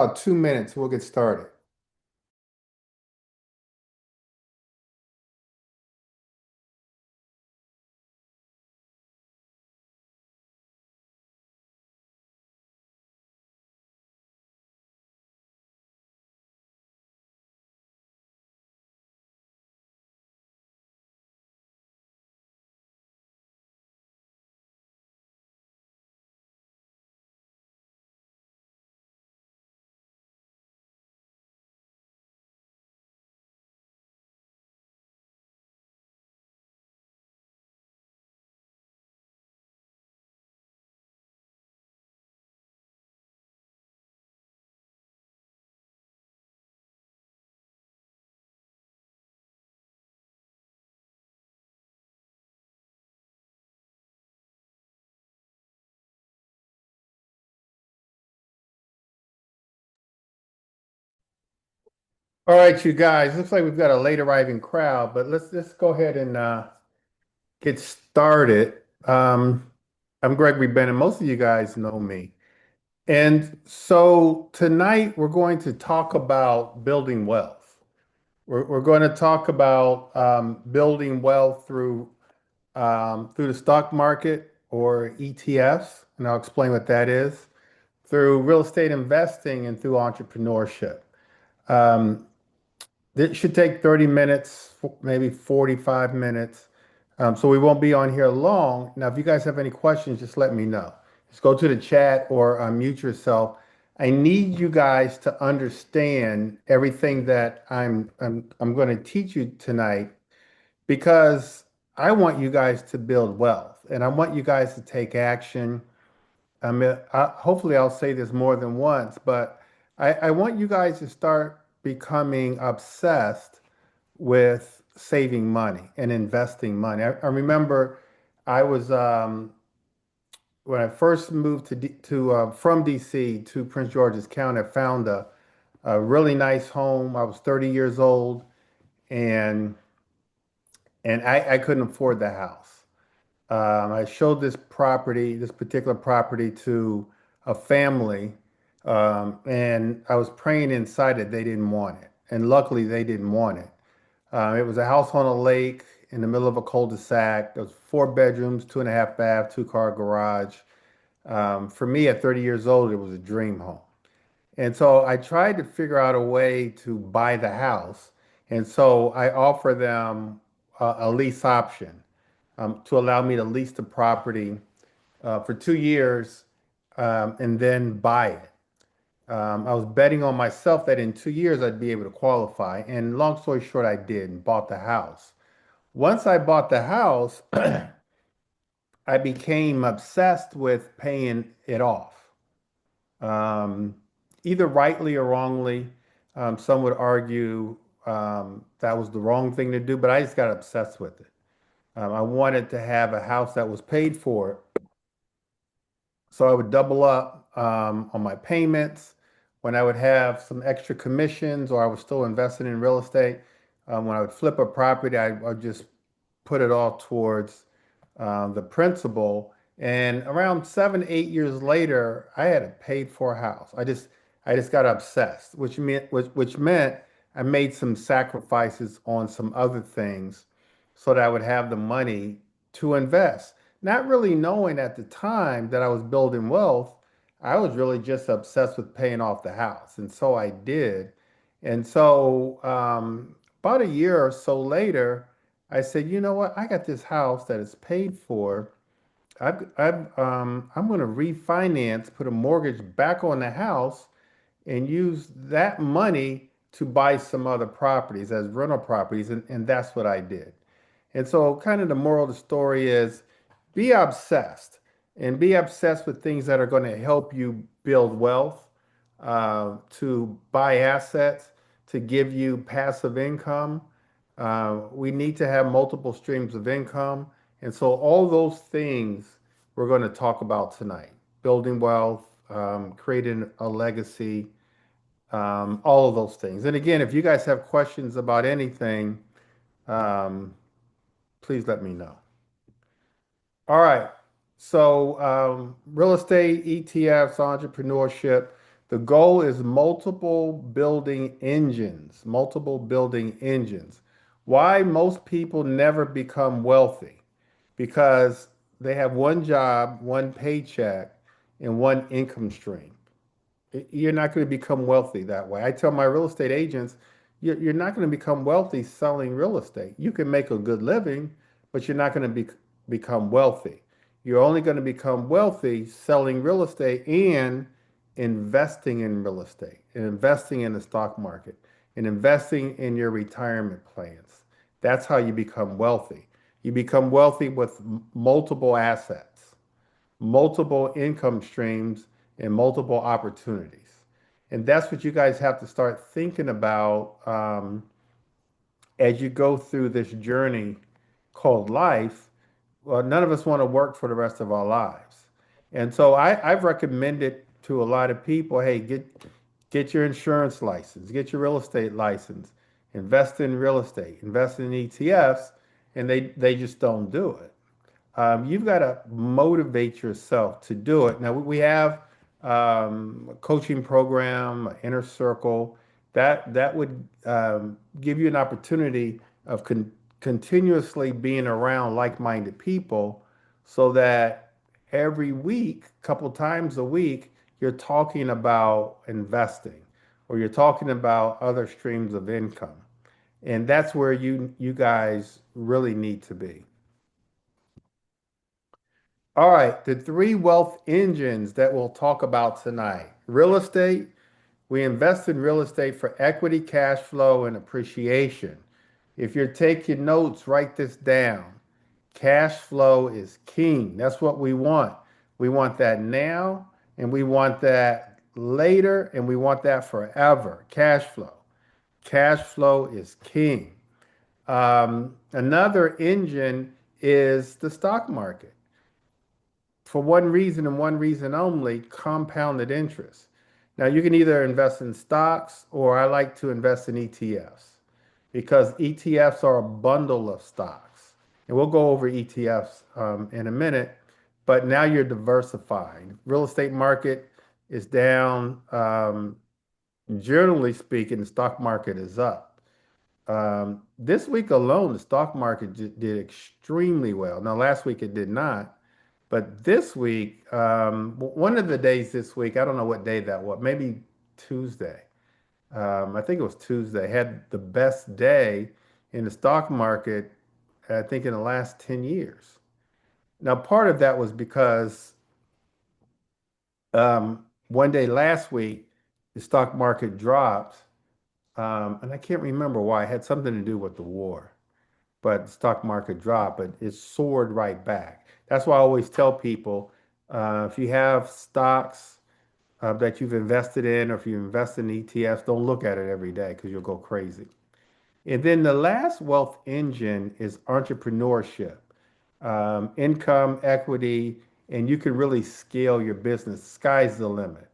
About 2 minutes, we'll get started. All right, you guys. Looks like we've got a late arriving crowd, but let's go ahead and get started. I'm Gregory Bennett. Most of you guys know me. And so tonight we're going to talk about building wealth. We're going to talk about building wealth through the stock market or ETFs, and I'll explain what that is, through real estate investing and through entrepreneurship. Um, It should take 30 minutes, maybe 45 minutes. So we won't be on here long. Now, if you guys have any questions, just let me know. Just go to the chat or mute yourself. I need you guys to understand everything that I'm going to teach you tonight because I want you guys to build wealth and I want you guys to take action. Hopefully I'll say this more than once, but I want you guys to start becoming obsessed with saving money and investing money. I remember I was when I first moved from DC to Prince George's County. I found a really nice home. I was 30 years old, and I couldn't afford the house. I showed this particular property to a family, and I was praying inside it they didn't want it, and luckily they didn't want it. It was a house on a lake in the middle of a cul-de-sac. There was 4 bedrooms, 2.5 bath, two-car garage. For me, at 30 years old, it was a dream home. And so I tried to figure out a way to buy the house. And so I offer them a lease option to allow me to lease the property for 2 years and then buy it. I was betting on myself that in 2 years I'd be able to qualify. And long story short, I did and bought the house. Once I bought the house, I became obsessed with paying it off. Um, Either rightly or wrongly, some would argue that was the wrong thing to do, but I just got obsessed with it. I wanted to have a house that was paid for, so I would double up on my payments. When I would have some extra commissions or I was still investing in real estate, when I would flip a property, I'd just put it all towards the principal. And around 7, 8 years later, I had a paid for house. I just got obsessed, which meant I made some sacrifices on some other things so that I would have the money to invest. Not really knowing at the time that I was building wealth, I was really just obsessed with paying off the house. And so I did. And so about a year or so later, I said, you know what? I got this house that is paid for. I'm going to refinance, put a mortgage back on the house, and use that money to buy some other properties as rental properties. And that's what I did. And so, kind of the moral of the story is be obsessed and be obsessed with things that are going to help you build wealth, to buy assets, to give you passive income. We need to have multiple streams of income. And so, all those things we're going to talk about tonight: building wealth, creating a legacy, all of those things. And again, if you guys have questions about anything, um, please let me know. All right. So, real estate, ETFs, entrepreneurship. The goal is multiple building engines, multiple building engines. Why most people never become wealthy? Because they have one job, one paycheck, and one income stream. You're not going to become wealthy that way. I tell my real estate agents, you're not going to become wealthy selling real estate. You can make a good living, but you're not going to become wealthy. You're only going to become wealthy selling real estate and investing in real estate and investing in the stock market and investing in your retirement plans. That's how you become wealthy. You become wealthy with multiple assets, multiple income streams, and multiple opportunities. And that's what you guys have to start thinking about as you go through this journey called life. Well, none of us want to work for the rest of our lives. And so I've recommended to a lot of people, hey, get your insurance license, get your real estate license, invest in real estate, invest in ETFs, and they just don't do it. You've got to motivate yourself to do it. Now, we have a coaching program, Inner Circle, that would give you an opportunity of continuously being around like-minded people so that every week, a couple times a week, you're talking about investing or you're talking about other streams of income. And that's where you guys really need to be. All right, the three wealth engines that we'll talk about tonight. Real estate, we invest in real estate for equity, cash flow, and appreciation. If you're taking notes, write this down. Cash flow is king. That's what we want. We want that now, and we want that later, and we want that forever. Cash flow. Cash flow is king. Another engine is the stock market for one reason and one reason only, compounded interest. Now, you can either invest in stocks or I like to invest in ETFs because ETFs are a bundle of stocks. And we'll go over ETFs in a minute, but now you're diversifying. Real estate market is down. Generally speaking, the stock market is up. This week alone, the stock market did extremely well. Now, last week it did not. But this week, one of the days this week, I don't know what day that was, maybe Tuesday. I think it was Tuesday, had the best day in the stock market, I think, in the last 10 years. Now, part of that was because one day last week, the stock market dropped, and I can't remember why. It had something to do with the war, but the stock market dropped, but it soared right back. That's why I always tell people if you have stocks that you've invested in, or if you invest in ETFs, don't look at it every day because you'll go crazy. And then the last wealth engine is entrepreneurship, income, equity, and you can really scale your business. Sky's the limit.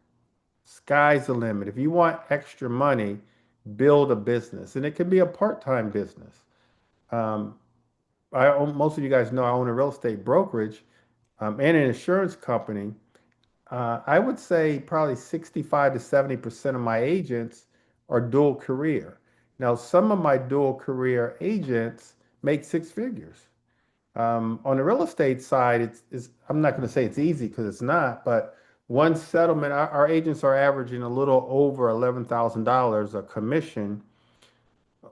Sky's the limit. If you want extra money, build a business, and it can be a part-time business. Um, Most of you guys know I own a real estate brokerage and an insurance company. I would say probably 65 to 70% of my agents are dual career. Now, some of my dual career agents make six figures. On the real estate side, I'm not going to say it's easy because it's not, but one settlement, our agents are averaging a little over $11,000 a commission,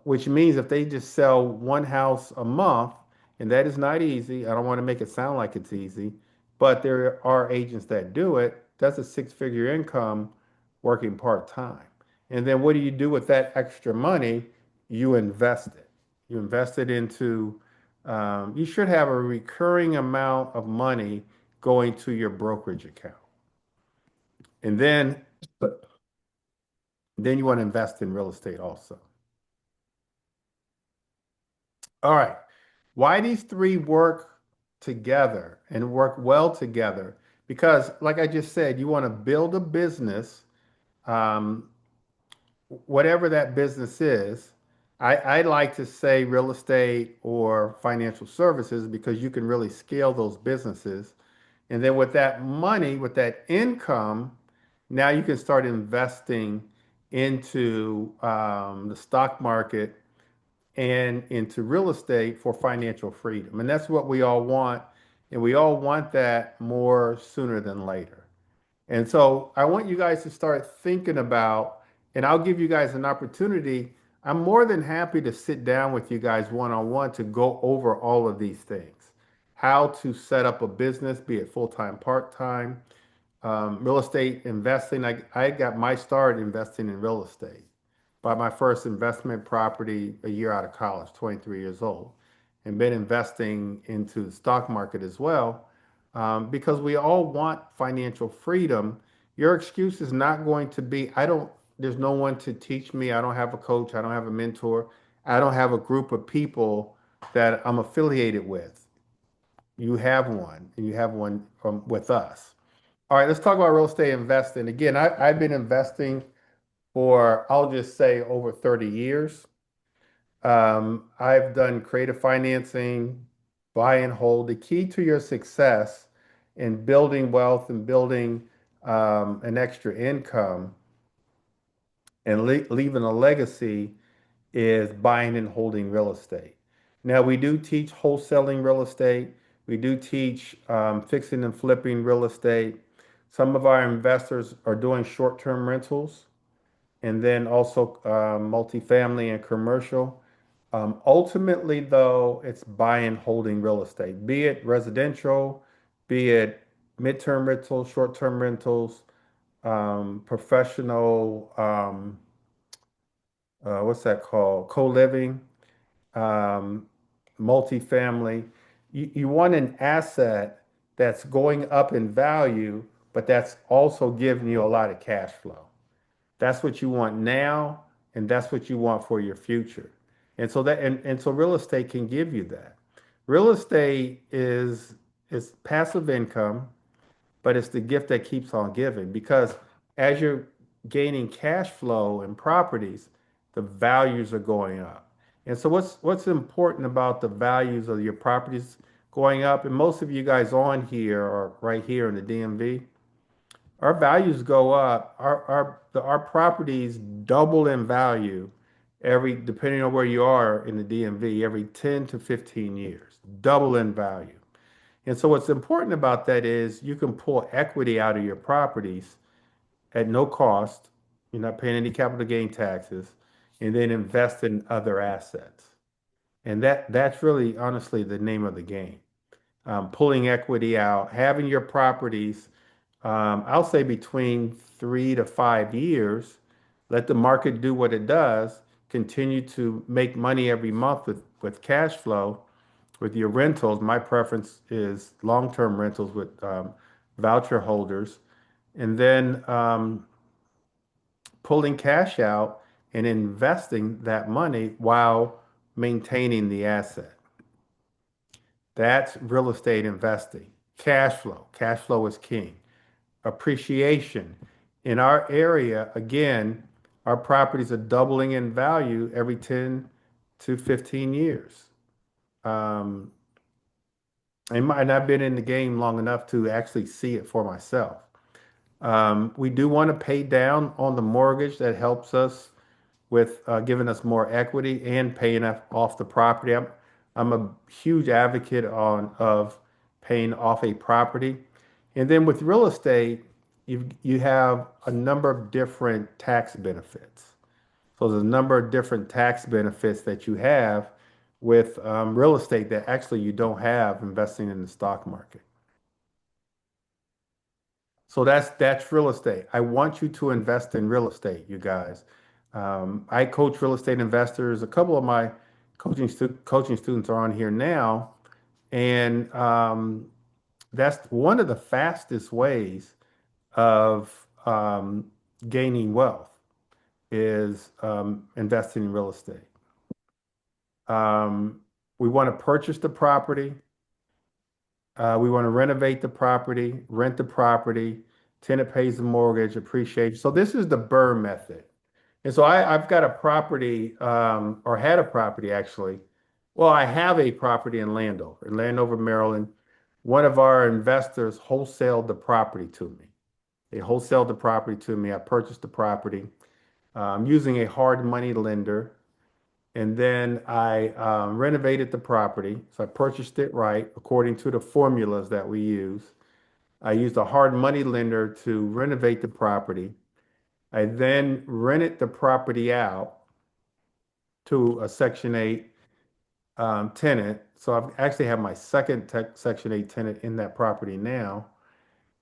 which means if they just sell one house a month, and that is not easy. I don't want to make it sound like it's easy, but there are agents that do it. That's a six-figure income working part-time. And then what do you do with that extra money? You invest it. You invest it into, you should have a recurring amount of money going to your brokerage account. And then you want to invest in real estate also. All right. Why these three work together and work well together? Because, like I just said, you want to build a business, um, whatever that business is. I like to say real estate or financial services because you can really scale those businesses. And then with that money, with that income, Now you can start investing into the stock market and into real estate for financial freedom. And that's what we all want. And we all want that more sooner than later. And so I want you guys to start thinking about, and I'll give you guys an opportunity. I'm more than happy to sit down with you guys one on one to go over all of these things. How to set up a business, be it full time, part time, real estate investing. I got my start investing in real estate. Bought my first investment property a year out of college, 23 years old, and been investing into the stock market as well, because we all want financial freedom. Your excuse is not going to be, there's no one to teach me. I don't have a coach. I don't have a mentor. I don't have a group of people that I'm affiliated with. You have one, and you have one with us. All right, let's talk about real estate investing. Again, I've been investing for, I'll just say, over 30 years. I've done creative financing, buy and hold. The key to your success in building wealth and building an extra income and leaving a legacy is buying and holding real estate. Now, we do teach wholesaling real estate. We do teach fixing and flipping real estate. Some of our investors are doing short-term rentals and then also multifamily and commercial. Ultimately, though, it's buying and holding real estate, be it residential, be it midterm rentals, short-term rentals, professional, what's that called? Co-living, um, multifamily. You want an asset that's going up in value, but that's also giving you a lot of cash flow. That's what you want now, and that's what you want for your future. And so real estate can give you that. Real estate is passive income, but it's the gift that keeps on giving because as you're gaining cash flow in properties, the values are going up. And so what's important about the values of your properties going up, and most of you guys on here are right here in the DMV, our values go up. Our properties double in value depending on where you are in the DMV, every 10 to 15 years, double in value. And so what's important about that is you can pull equity out of your properties at no cost. You're not paying any capital gain taxes, and then invest in other assets. And that's really honestly the name of the game. Pulling equity out, having your properties, I'll say between 3 to 5 years, let the market do what it does, continue to make money every month with cash flow with your rentals. My preference is long-term rentals with voucher holders, and then pulling cash out and investing that money while maintaining the asset. That's real estate investing. Cash flow. Cash flow is king. Appreciation. In our area, again, our properties are doubling in value every 10 to 15 years. Um, and I've been in the game long enough to actually see it for myself. We do want to pay down on the mortgage. That helps us with giving us more equity and paying off the property. I'm a huge advocate of paying off a property. And then with real estate, you have a number of different tax benefits. So there's a number of different tax benefits that you have with real estate that actually you don't have investing in the stock market. So that's real estate. I want you to invest in real estate, you guys. I coach real estate investors. A couple of my coaching students are on here now, and that's one of the fastest ways of gaining wealth is investing in real estate. We want to purchase the property. We want to renovate the property, rent the property, tenant pays the mortgage, appreciation. So this is the Burr method. And so I've got a property, or had a property actually. Well, I have a property in Landover, Maryland. One of our investors wholesaled the property to me. They wholesaled the property to me. I purchased the property using a hard money lender. And then I renovated the property. So I purchased it right according to the formulas that we use. I used a hard money lender to renovate the property. I then rented the property out to a Section 8 tenant. So I've actually have my second Section 8 tenant in that property now.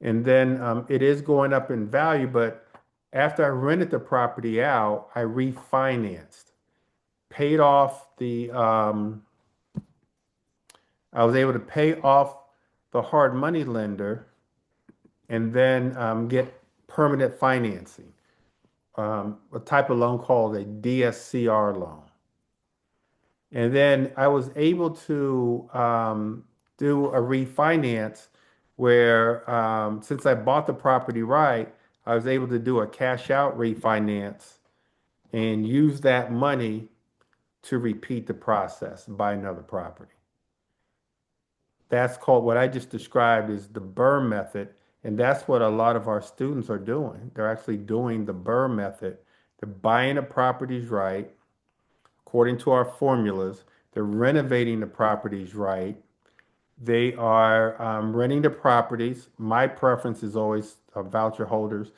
And then it is going up in value, but after I rented the property out, I refinanced, paid off I was able to pay off the hard money lender and then get permanent financing, a type of loan called a DSCR loan. And then I was able to do a refinance where, since I bought the property right, I was able to do a cash out refinance and use that money to repeat the process and buy another property. That's called what I just described is the Burr method. And that's what a lot of our students are doing. They're actually doing the Burr method. They're buying the properties right, according to our formulas. They're renovating the properties right. They are renting the properties. My preference is always voucher holders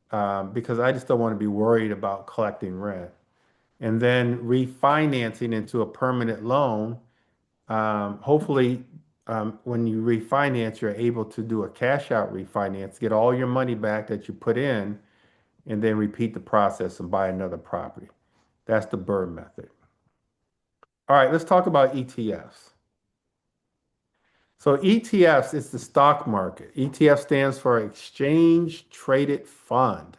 because I just don't want to be worried about collecting rent. And then refinancing into a permanent loan. Hopefully, when you refinance, you're able to do a cash out refinance, get all your money back that you put in, and then repeat the process and buy another property. That's the Burr method. All right, let's talk about ETFs. So ETFs is the stock market. ETF stands for Exchange Traded Fund.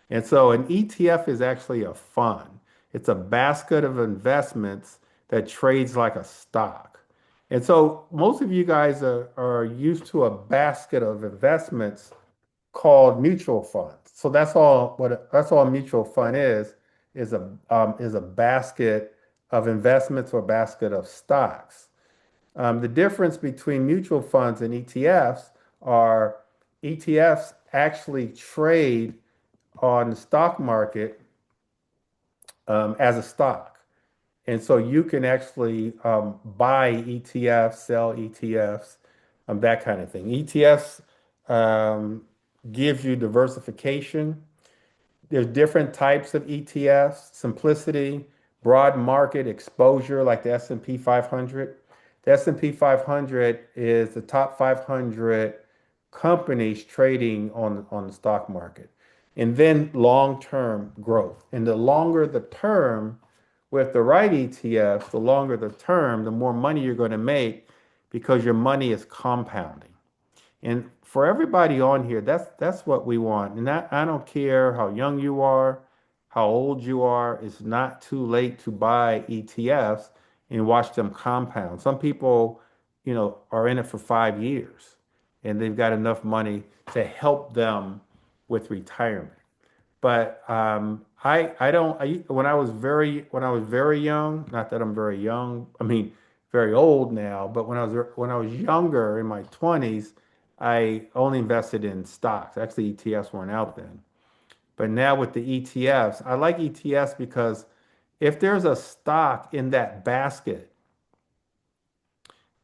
And so an ETF is actually a fund. It's a basket of investments that trades like a stock. And so most of you guys are used to a basket of investments called mutual funds. So that's all a mutual fund is a basket of investments or basket of stocks. The difference between mutual funds and ETFs are ETFs actually trade on the stock market as a stock. And so you can actually buy ETFs, sell ETFs, that kind of thing. ETFs um, gives you diversification. There's different types of ETFs, simplicity, broad market exposure, like the S&P 500. The S&P 500 is the top 500 companies trading on the stock market. And then long-term growth. And the longer the term with the right ETFs, the longer the term, the more money you're going to make because your money is compounding. And for everybody on here, that's what we want. And I don't care how young you are, how old you are. It's not too late to buy ETFs and watch them compound. Some people, are in it for 5 years and they've got enough money to help them with retirement. But I don't when I was very young, not that I'm very young, I mean very old now, but when I was younger in my 20s, I only invested in stocks. Actually, ETFs weren't out then. But now with the ETFs, I like ETFs because if there's a stock in that basket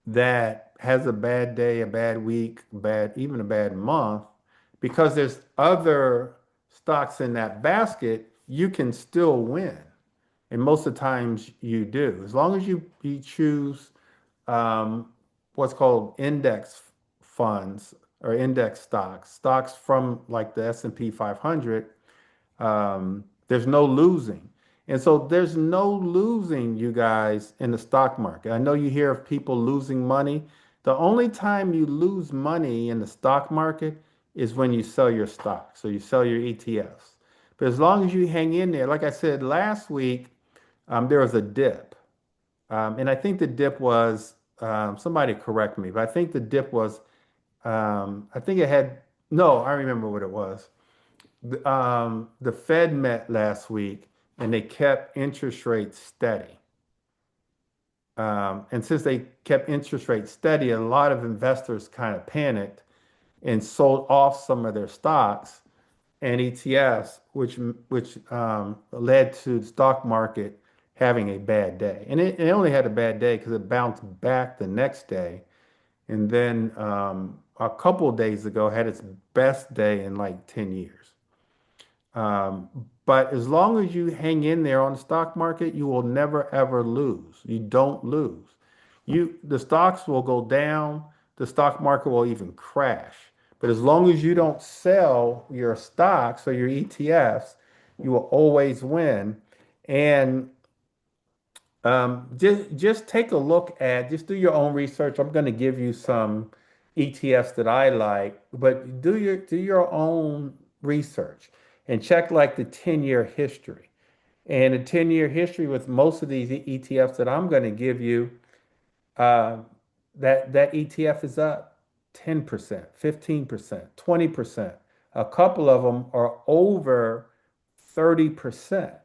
that has a bad day, a bad week, even a bad month, because there's other stocks in that basket, you can still win. And most of the times you do. As long as you choose what's called index funds or index stocks from like the S&P 500, there's no losing. And so there's no losing, you guys, in the stock market. I know you hear of people losing money. The only time you lose money in the stock market is when you sell your stocks. So you sell your ETFs. But as long as you hang in there, like I said last week, there was a dip. And I think the dip was, somebody correct me, but I think the dip was, I think it had, no, I remember what it was. The Fed met last week and they kept interest rates steady. And since they kept interest rates steady, a lot of investors kind of panicked and sold off some of their stocks. and ETFs, which led to the stock market having a bad day. And it only had a bad day because it bounced back the next day. And then a couple of days ago had its best day in like 10 years. Um, but as long as you hang in there on the stock market, you will never ever lose. You don't lose. The stocks will go down, the stock market will even crash. But as long as you don't sell your stocks or your ETFs, you will always win. And just take a look at, just do your own research. I'm going to give you some ETFs that I like, but do your own research and check like the 10-year history. And a 10-year history with most of these ETFs that I'm going to give you, uh, that ETF is up 10%, 15%, 20%. A couple of them are over 30%.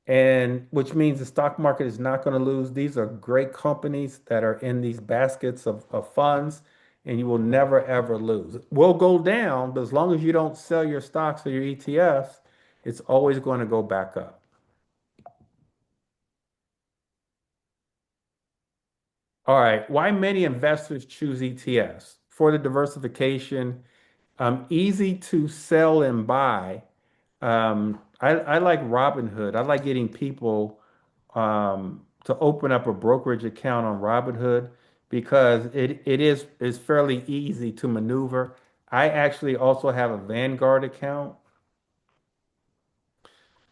And which means the stock market is not going to lose. These are great companies that are in these baskets of funds, and you will never ever lose. Will go down, but as long as you don't sell your stocks or your ETFs, it's always going to go back up. All right. Why many investors choose ETFs? For the diversification, easy to sell and buy. I like Robinhood. I like getting people to open up a brokerage account on Robinhood because it is fairly easy to maneuver. I actually also have a Vanguard account,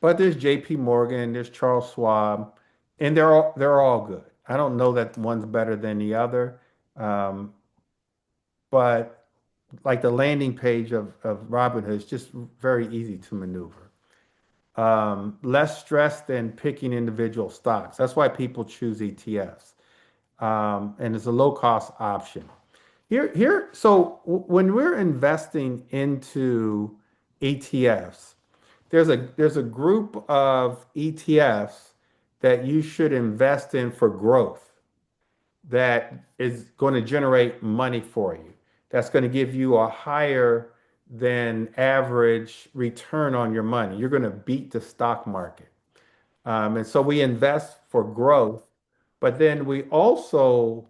but there's JP Morgan, there's Charles Schwab, and they're all good. I don't know that one's better than the other, um, but like the landing page of Robinhood is just very easy to maneuver. Less stress than picking individual stocks. That's why people choose ETFs. And it's a low cost option. So when we're investing into ETFs, there's a group of ETFs that you should invest in for growth that is going to generate money for you. That's going to give you a higher than average return on your money. You're going to beat the stock market. And so we invest for growth, but then we also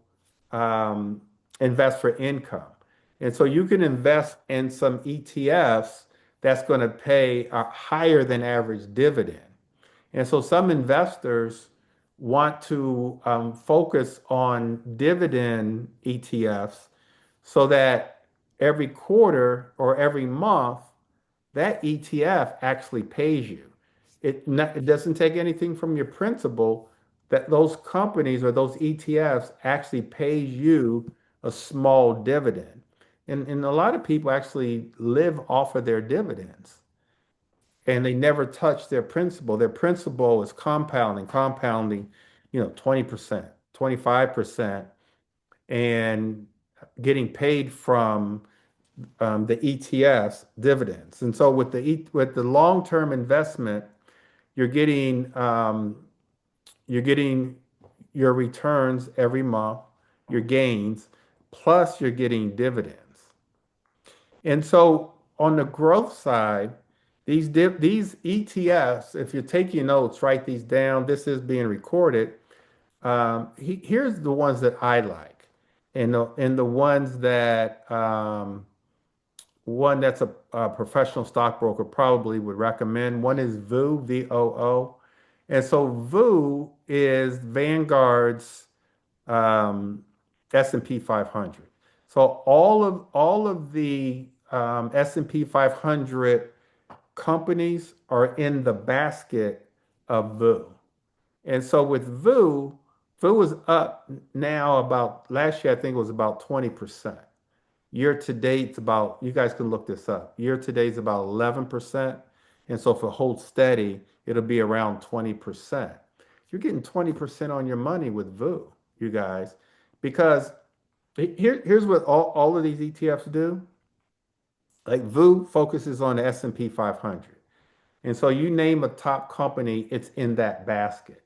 um, invest for income. And so you can invest in some ETFs that's going to pay a higher than average dividend. And so some investors want to focus on dividend ETFs so that every quarter or every month, that ETF actually pays you. It doesn't take anything from your principal, that those companies or those ETFs actually pays you a small dividend. And a lot of people actually live off of their dividends and they never touch their principal. Their principal is compounding, compounding, 20%, 25%, and getting paid from the ETFs dividends. And so with the long-term investment, you're getting um, you're getting your returns every month, your gains, plus you're getting dividends. And so on the growth side, these ETFs, if you're taking notes, write these down. This is being recorded. Here's the ones that I like, and the ones that one that's a professional stockbroker probably would recommend. One is VOO, VOO, and so VOO is Vanguard's S&P 500. So all of the S&P 500 companies are in the basket of VOO. And so with VOO, VOO is up now about last year, I think it was about 20%. Year to date, it's about, you guys can look this up. Year to date is about 11%. And so if it holds steady, it'll be around 20%. You're getting 20% on your money with VOO, you guys, because here's what all of these ETFs do. Like VOO focuses on the S&P 500. And so you name a top company, it's in that basket.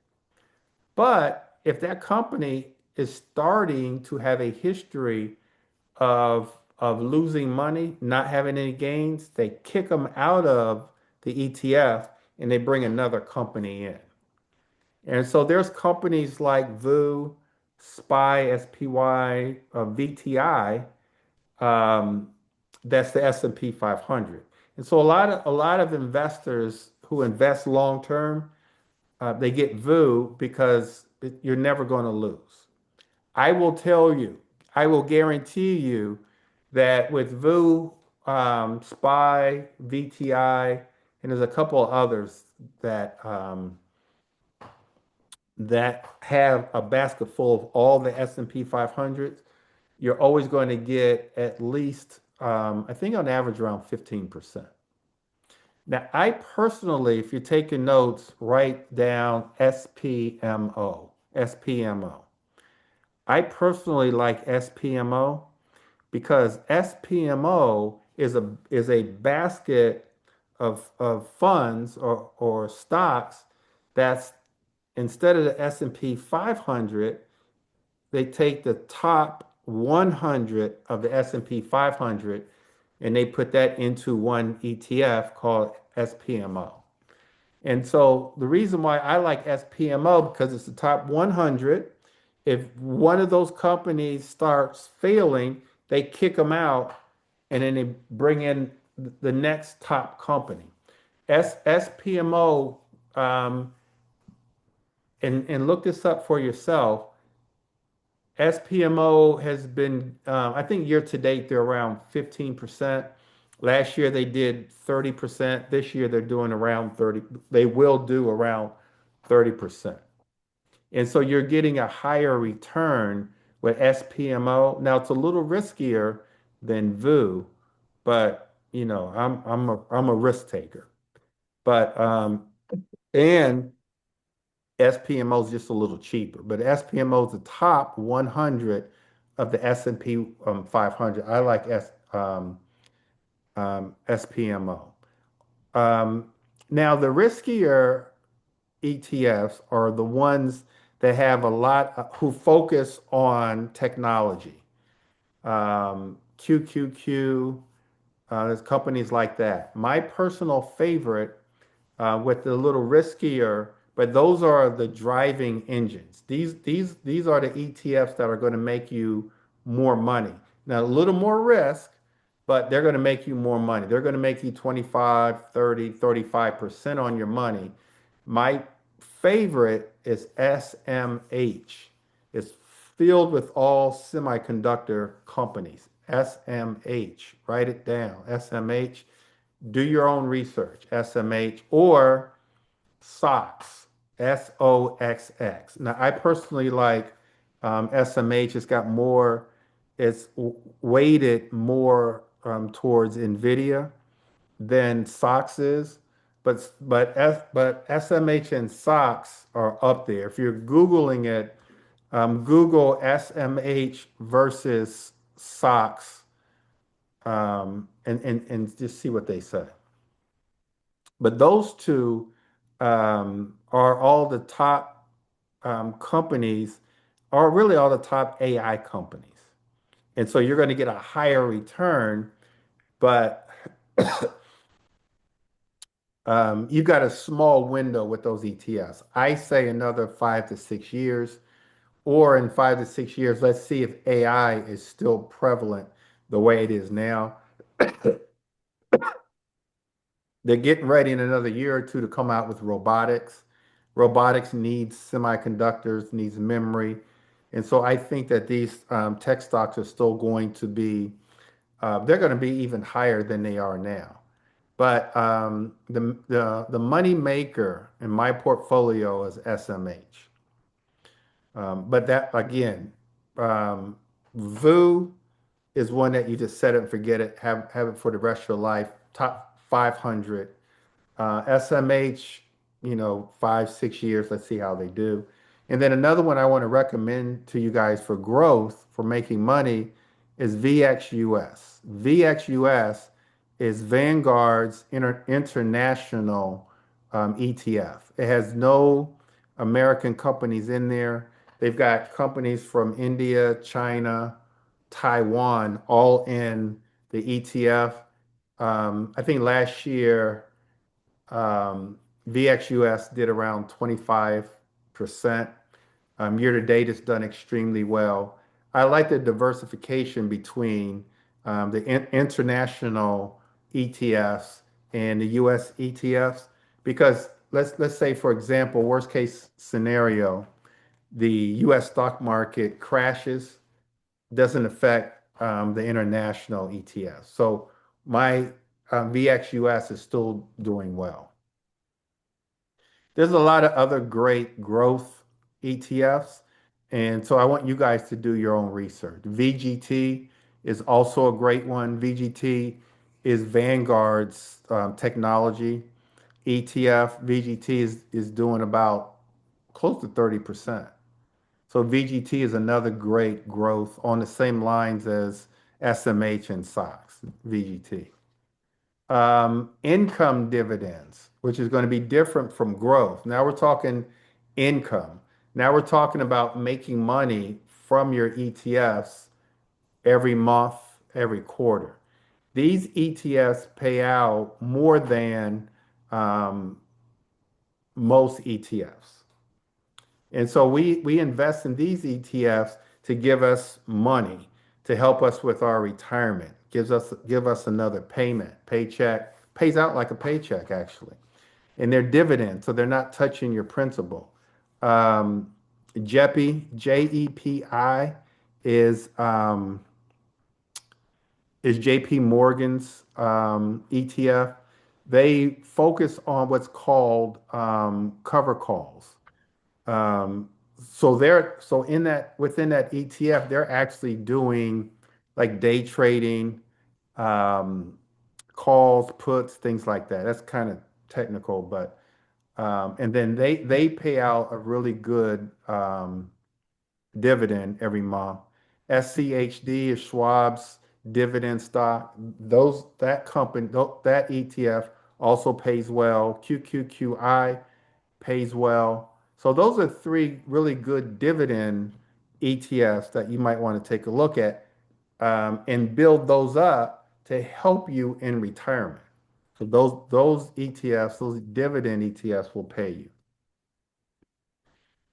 But if that company is starting to have a history of of losing money, not having any gains, they kick them out of the ETF and they bring another company in. And so there's companies like VU, SPY, SPY, VTI, um, that's the S&P 500. And so a lot of investors who invest long term, they get VU because you're never going to lose. I will tell you, I will guarantee you that with VU, SPY, VTI, and there's a couple of others that have a basket full of all the S&P 500s, you're always going to get at least, I think on average around 15%. Now, I personally, if you're taking notes, write down SPMO, SPMO. I personally like SPMO because SPMO is a basket of funds or stocks that's instead of the S&P 500, they take the top 100 of the S&P 500 and they put that into one ETF called SPMO. And so the reason why I like SPMO because it's the top 100. If one of those companies starts failing, they kick them out and then they bring in the next top company. SPMO, and look this up for yourself. SPMO has been, I think year to date, they're around 15%. Last year they did 30%. This year they're doing around 30. They will do around 30%. And so you're getting a higher return with SPMO. Now it's a little riskier than VU, but I'm a risk taker. But and SPMO is just a little cheaper, but SPMO is the top 100 of the S&P 500. I like SPMO. Um, Now, the riskier ETFs are the ones that have a lot who focus on technology. QQQ, there's companies like that. My personal favorite with the little riskier, but those are the driving engines. These are the ETFs that are going to make you more money. Now, a little more risk, but they're going to make you more money. They're going to make you 25, 30, 35% on your money. My favorite is SMH. It's filled with all semiconductor companies. SMH, write it down. SMH, do your own research. SMH or SOX, SOXX. Now, I personally like SMH. It's got more, it's weighted more towards NVIDIA than SOX is. But SMH and SOX are up there. If you're Googling it, Google SMH versus SOX and just see what they say. But those two are all the top companies, are really all the top AI companies. And so you're going to get a higher return, but you've got a small window with those ETFs. I say another 5 to 6 years, or in 5 to 6 years, let's see if AI is still prevalent the way it is now. They're getting ready in another year or two to come out with robotics. Robotics needs semiconductors, needs memory. And so I think that these tech stocks are still going to be, they're going to be even higher than they are now. But the money maker in my portfolio is SMH. But that again, um, VU is one that you just set it and forget it, have it for the rest of your life. Top 500. SMH, 5, 6 years. Let's see how they do. And then another one I want to recommend to you guys for growth, for making money, is VXUS. VXUS is Vanguard's international ETF. It has no American companies in there. They've got companies from India, China, Taiwan, all in the ETF. I think last year, VXUS did around 25%. Year to date, it's done extremely well. I like the diversification between the international ETFs and the US ETFs because let's say, for example, worst case scenario, the US stock market crashes, doesn't affect the international ETFs. So my VXUS is still doing well. There's a lot of other great growth ETFs. And so I want you guys to do your own research. VGT is also a great one. VGT is Vanguard's technology ETF. VGT is doing about close to 30%. So VGT is another great growth on the same lines as SMH and SOX, VGT. Income dividends, which is going to be different from growth. Now we're talking income. Now we're talking about making money from your ETFs every month, every quarter. These ETFs pay out more than most ETFs. And so we invest in these ETFs to give us money, to help us with our retirement, give us another paycheck, pays out like a paycheck actually. And they're dividends, so they're not touching your principal. Um, JEPI, JEPI is JP Morgan's ETF. They focus on what's called cover calls. So in that within that ETF, they're actually doing like day trading, um, calls, puts, things like that. That's kind of technical, but and then they pay out a really good dividend every month. SCHD is Schwab's dividend stock. Those that company that ETF also pays well. QQQI pays well. So those are three really good dividend ETFs that you might want to take a look at and build those up to help you in retirement. So those ETFs, those dividend ETFs will pay you.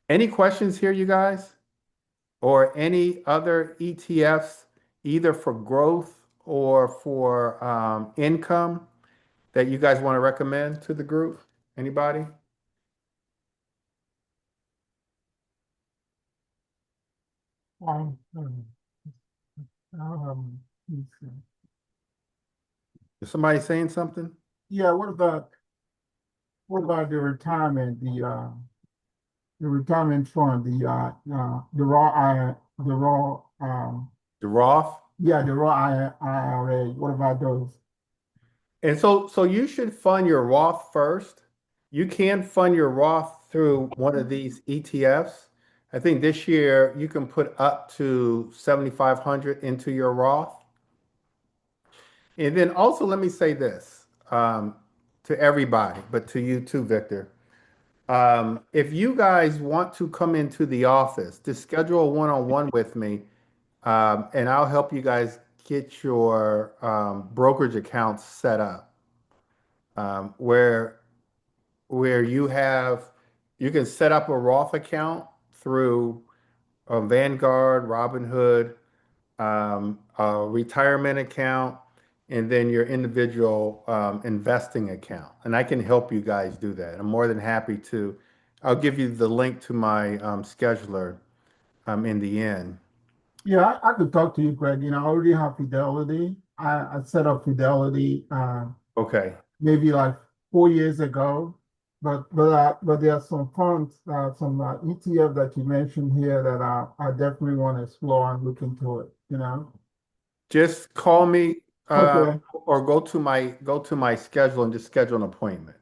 Any questions here, you guys? Or any other ETFs, either for growth or for income that you guys want to recommend to the group? Anybody? Um, um, Is somebody saying something? yeah, what about the retirement fund, the raw The Roth? yeah, the raw IRA. What about those? And so you should fund your Roth first. You can fund your Roth through one of these ETFs. I think this year you can put up to 7,500 into your Roth. And then also let me say this to everybody, but to you too, Victor. If you guys want to come into the office to schedule a one-on-one with me, and I'll help you guys get your brokerage accounts set up, where you can set up a Roth account through Vanguard, Robinhood, a retirement account, and then your individual investing account. And I can help you guys do that. I'm more than happy to. I'll give you the link to my scheduler in the end. Yeah, I could talk to you, Greg. I already have Fidelity. I set up Fidelity Okay. maybe like 4 years ago. But there are some funds, some ETF that you mentioned here that I definitely want to explore and look into it. Just call me Okay. or go to my schedule and just schedule an appointment.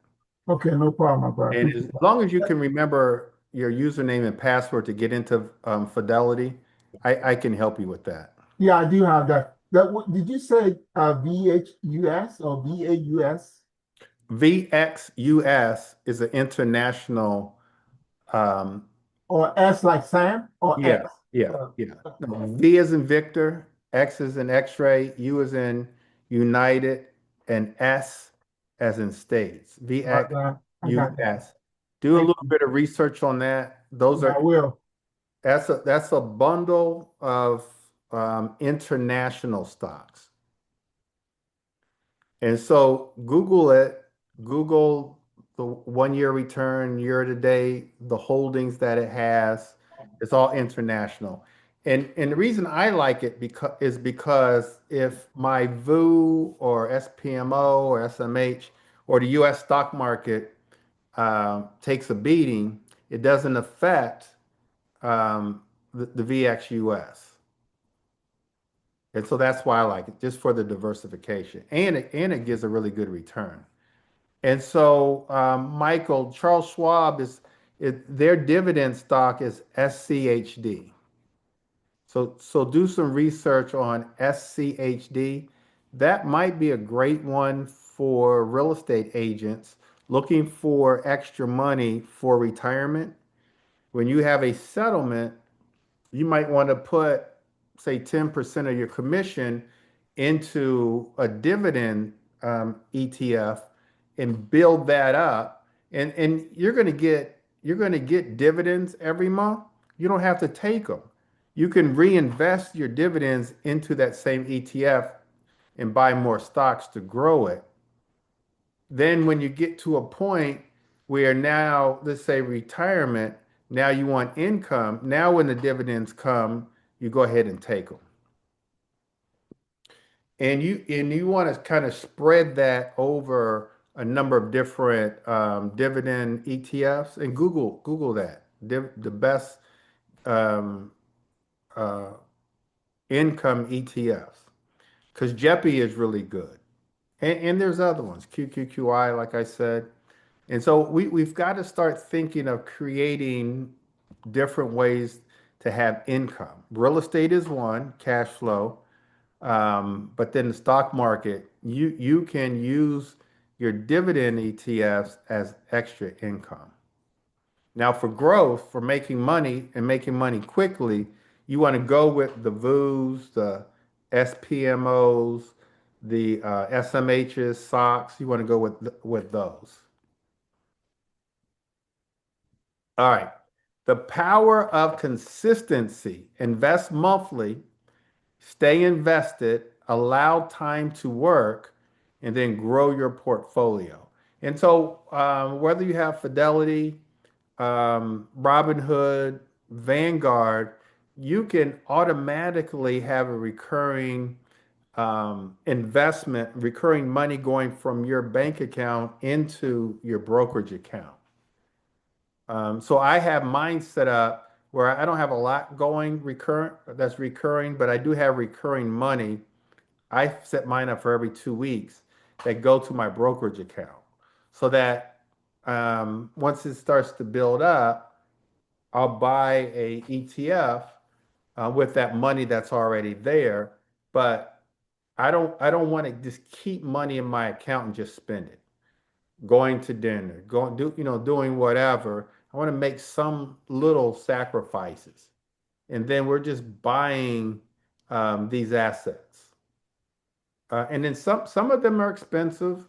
Okay, no problem, my brother. And as long as you can remember your username and password to get into Fidelity, I can help you with that. Yeah, I do have that. Did you say VHUS or VAUS VXUS is an international, um, or S like Sam or yeah, X? yeah, Uh, yeah. No, V as in Victor, X is in X-ray, U is in United, and S as in states. VX, Yeah, I got that. US. Do a Thank little you. bit of research on that. Those Yeah, are I will. that's a bundle of international stocks. And so Google it, Google the 1 year return, year to date, the holdings that it has. It's all international. And the reason I like it because if my VU or SPMO or SMH or the US stock market takes a beating, it doesn't affect the VXUS. And so that's why I like it, just for the diversification. And it gives a really good return. And so, Michael, Charles Schwab their dividend stock is SCHD. So do some research on SCHD. That might be a great one for real estate agents looking for extra money for retirement. When you have a settlement, you might want to put, say, 10% of your commission into a dividend ETF and build that up. And you're going to get dividends every month. You don't have to take them. You can reinvest your dividends into that same ETF and buy more stocks to grow it. Then when you get to a point where now, let's say retirement, now you want income. Now when the dividends come, you go ahead and take them. And you want to kind of spread that over a number of different dividend ETFs and Google that. The best um, uh, income ETFs because JEPI is really good. And there's other ones, QQQI, like I said. And so we've got to start thinking of creating different ways to have income. Real estate is one, cash flow. But then the stock market, you can use your dividend ETFs as extra income. Now, for growth, for making money and making money quickly, you want to go with the VUs, the SPMOs, the SMHs, SOCs. You want to go with those. All right. The power of consistency. Invest monthly, stay invested, allow time to work, and then grow your portfolio. And so, whether you have Fidelity, Robinhood, Vanguard, you can automatically have a recurring investment, recurring money going from your bank account into your brokerage account. So I have mine set up where I don't have a lot going recurrent that's recurring, but I do have recurring money. I set mine up for every 2 weeks that go to my brokerage account so that once it starts to build up, I'll buy a ETF with that money that's already there. But I don't want to just keep money in my account and just spend it going to dinner, doing whatever. I want to make some little sacrifices. And then we're just buying these assets. And then some of them are expensive,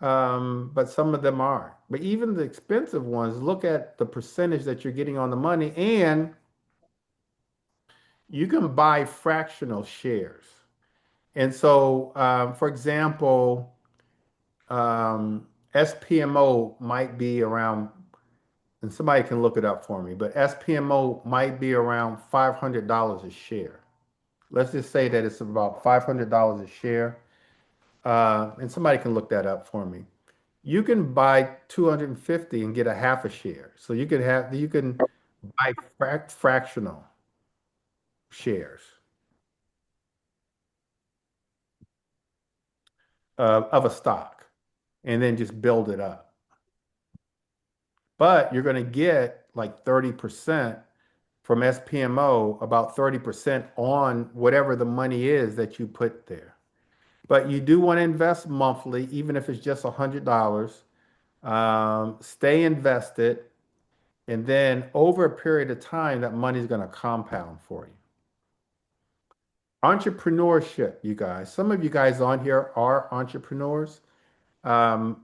but some of them aren't. But even the expensive ones, look at the percentage that you're getting on the money, and you can buy fractional shares. And so, for example, SPMO might be around, and somebody can look it up for me, but SPMO might be around $500 a share. Let's just say that it's about $500 a share. And somebody can look that up for me. You can buy 250 and get a half a share. So you can buy fractional shares of a stock and then just build it up. But you're going to get like 30% from SPMO, about 30% on whatever the money is that you put there. But you do want to invest monthly, even if it's just $100. Stay invested, and then over a period of time, that money is going to compound for you. Entrepreneurship, you guys. Some of you guys on here are entrepreneurs. Um,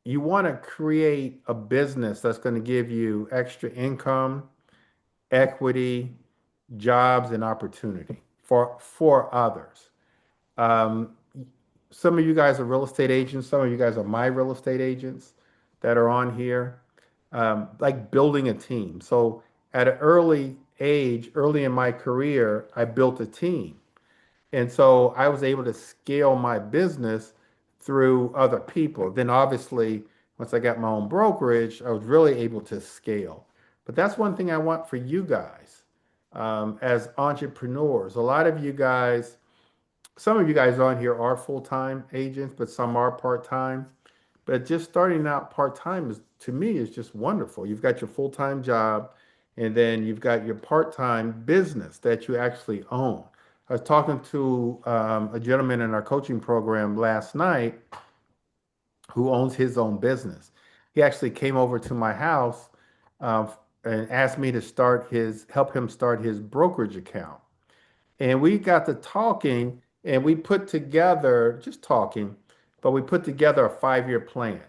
you want to create a business that's going to give you extra income, equity, jobs, and opportunity for others. Um, some of you guys are real estate agents. Some of you guys are my real estate agents that are on here. Like building a team. So at an early age, early in my career, I built a team. And so I was able to scale my business through other people. Then obviously, once I got my own brokerage, I was really able to scale. But that's one thing I want for you guys as entrepreneurs. A lot of you guys, some of you guys on here are full-time agents, but some are part-time. But just starting out part-time is, to me, is just wonderful. You've got your full-time job, and then you've got your part-time business that you actually own. I was talking to a gentleman in our coaching program last night who owns his own business. He actually came over to my house uh, and asked me to help him start his brokerage account. And we got to talking and we put together, just talking, but we put together a 5-year plan.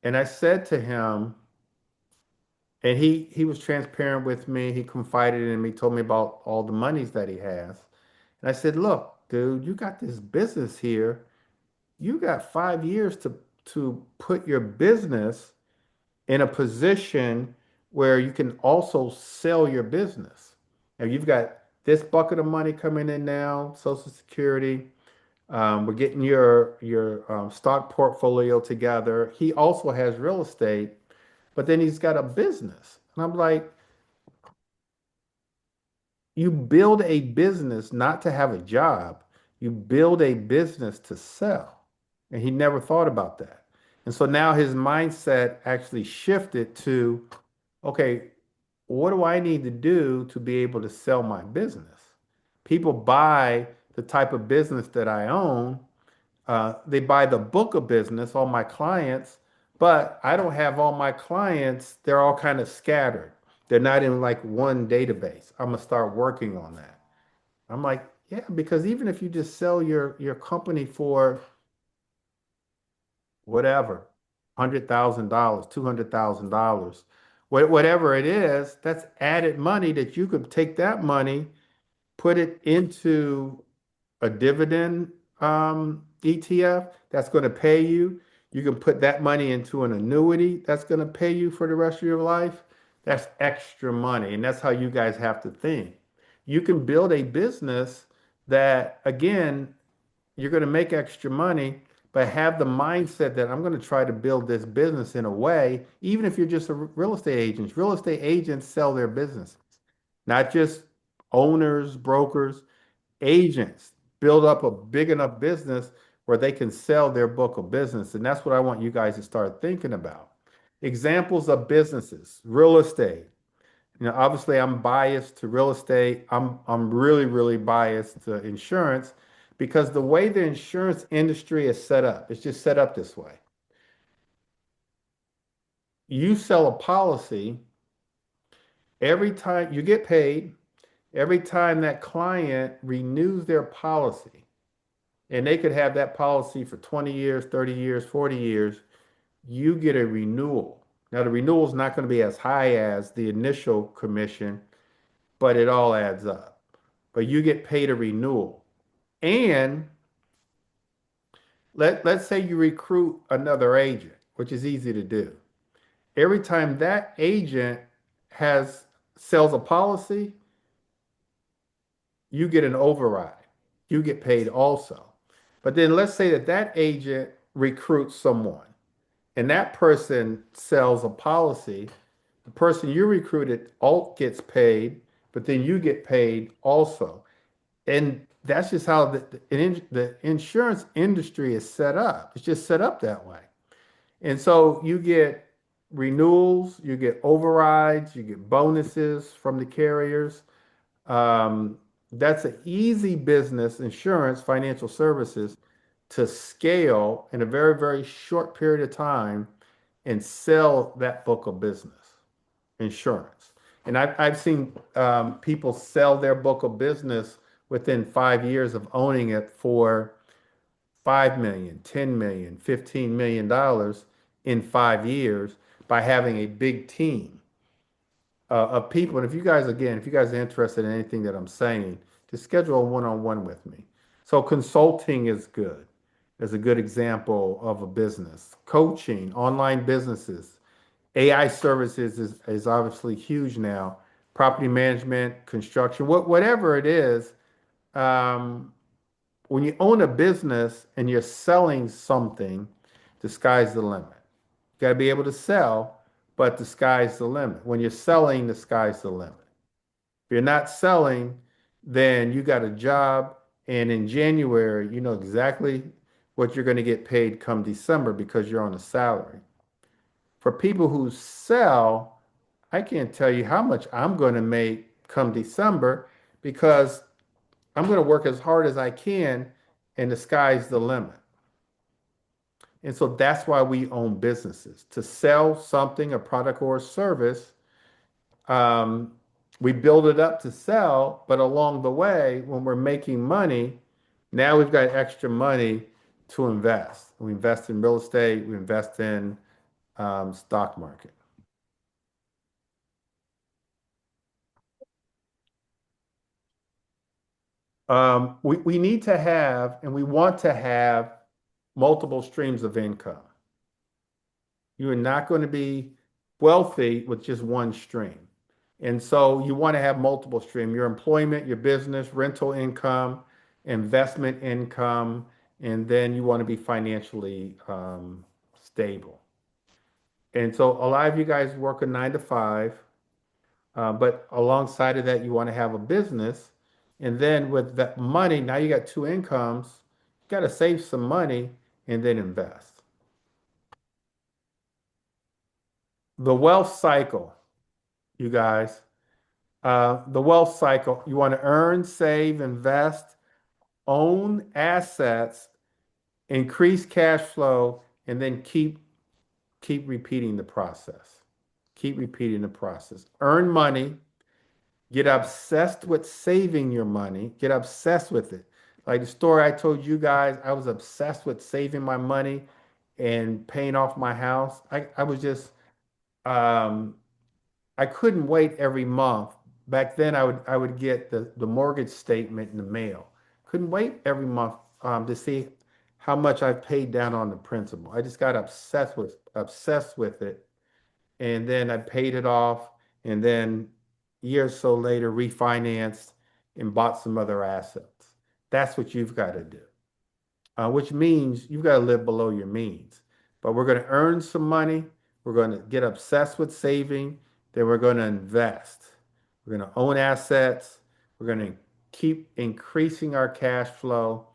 And I said to him, and he was transparent with me. He confided in me, told me about all the monies that he has. And I said, look, dude, you got this business here. You got 5 years to put your business in a position where you can also sell your business. Now you've got this bucket of money coming in now, Social Security. We're getting your stock portfolio together. He also has real estate, but then he's got a business. And I'm like, you build a business not to have a job. You build a business to sell. And he never thought about that. And so now his mindset actually shifted to, okay, what do I need to do to be able to sell my business? People buy the type of business that I own. They buy the book of business, all my clients, but I don't have all my clients. They're all kind of scattered. They're not in like one database. I'm gonna start working on that. I'm like, yeah, because even if you just sell your company for whatever, $100,000, $200,000, whatever it is, that's added money that you could take that money, put it into a dividend ETF that's going to pay you. You can put that money into an annuity that's going to pay you for the rest of your life. That's extra money. And that's how you guys have to think. You can build a business that, again, you're going to make extra money, but have the mindset that I'm going to try to build this business in a way, even if you're just a real estate agent. Real estate agents sell their businesses, not just owners, brokers, agents build up a big enough business where they can sell their book of business. And that's what I want you guys to start thinking about. Examples of businesses, real estate. Obviously I'm biased to real estate. I'm really, really biased to insurance because the way the insurance industry is set up, it's just set up this way. You sell a policy every time you get paid, every time that client renews their policy. And they could have that policy for 20 years, 30 years, 40 years. You get a renewal. Now, the renewal is not going to be as high as the initial commission, but it all adds up. But you get paid a renewal. And let's say you recruit another agent, which is easy to do. Every time that agent has sells a policy, you get an override. You get paid also. But then let's say that that agent recruits someone and that person sells a policy, the person you recruited alt gets paid, but then you get paid also. And that's just how the insurance industry is set up. It's just set up that way. And so you get renewals, you get overrides, you get bonuses from the carriers. Um, that's an easy business, insurance, financial services, to scale in a very, very short period of time and sell that book of business, insurance. And I've seen people sell their book of business within 5 years of owning it for 5 million, 10 million, $15 million in 5 years by having a big team of people. And if you guys, again, if you guys are interested in anything that I'm saying, just schedule a one-on-one with me. So consulting is good. Is a good example of a business. Coaching, online businesses, AI services is obviously huge now. Property management, construction, whatever it is, um, when you own a business and you're selling something, the sky's the limit. You got to be able to sell, but the sky's the limit. When you're selling, the sky's the limit. If you're not selling, then you got a job, and in January, you know exactly what you're going to get paid come December because you're on a salary. For people who sell, I can't tell you how much I'm going to make come December because I'm going to work as hard as I can, and the sky's the limit. And so that's why we own businesses to sell something, a product or a service. Um, we build it up to sell, but along the way, when we're making money, now we've got extra money to invest. We invest in real estate, we invest in stock market. We need to have and we want to have multiple streams of income. You are not going to be wealthy with just one stream. And so you want to have multiple stream, your employment, your business, rental income, investment income, and then you want to be financially stable. And so a lot of you guys work a 9 to 5, but alongside of that, you want to have a business. And then with that money, now you got two incomes. You got to save some money and then invest. The wealth cycle, you guys, the wealth cycle, you want to earn, save, invest, own assets, increase cash flow, and then keep repeating the process. Keep repeating the process. Earn money, get obsessed with saving your money, get obsessed with it. Like the story I told you guys, I was obsessed with saving my money and paying off my house. I was just um, I couldn't wait every month. Back then, I would get the mortgage statement in the mail. Couldn't wait every month to see how much I've paid down on the principal. I just got obsessed with it, and then I paid it off, and then years so later refinanced and bought some other assets. That's what you've got to do, which means you've got to live below your means. But we're going to earn some money. We're going to get obsessed with saving. Then we're going to invest. We're going to own assets. We're going to keep increasing our cash flow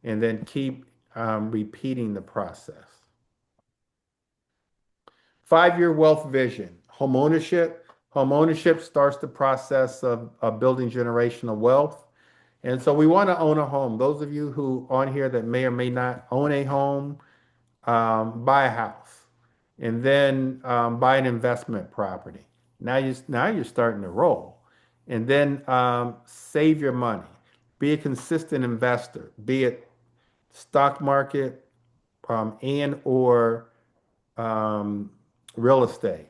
and then keep repeating the process. 5-year wealth vision, home ownership. Home ownership starts the process of building generational wealth. And so we want to own a home. Those of you who on here that may or may not own a home, buy a house, and then buy an investment property. Now you're starting to roll, and then save your money. Be a consistent investor. Be it stock market and or um, real estate.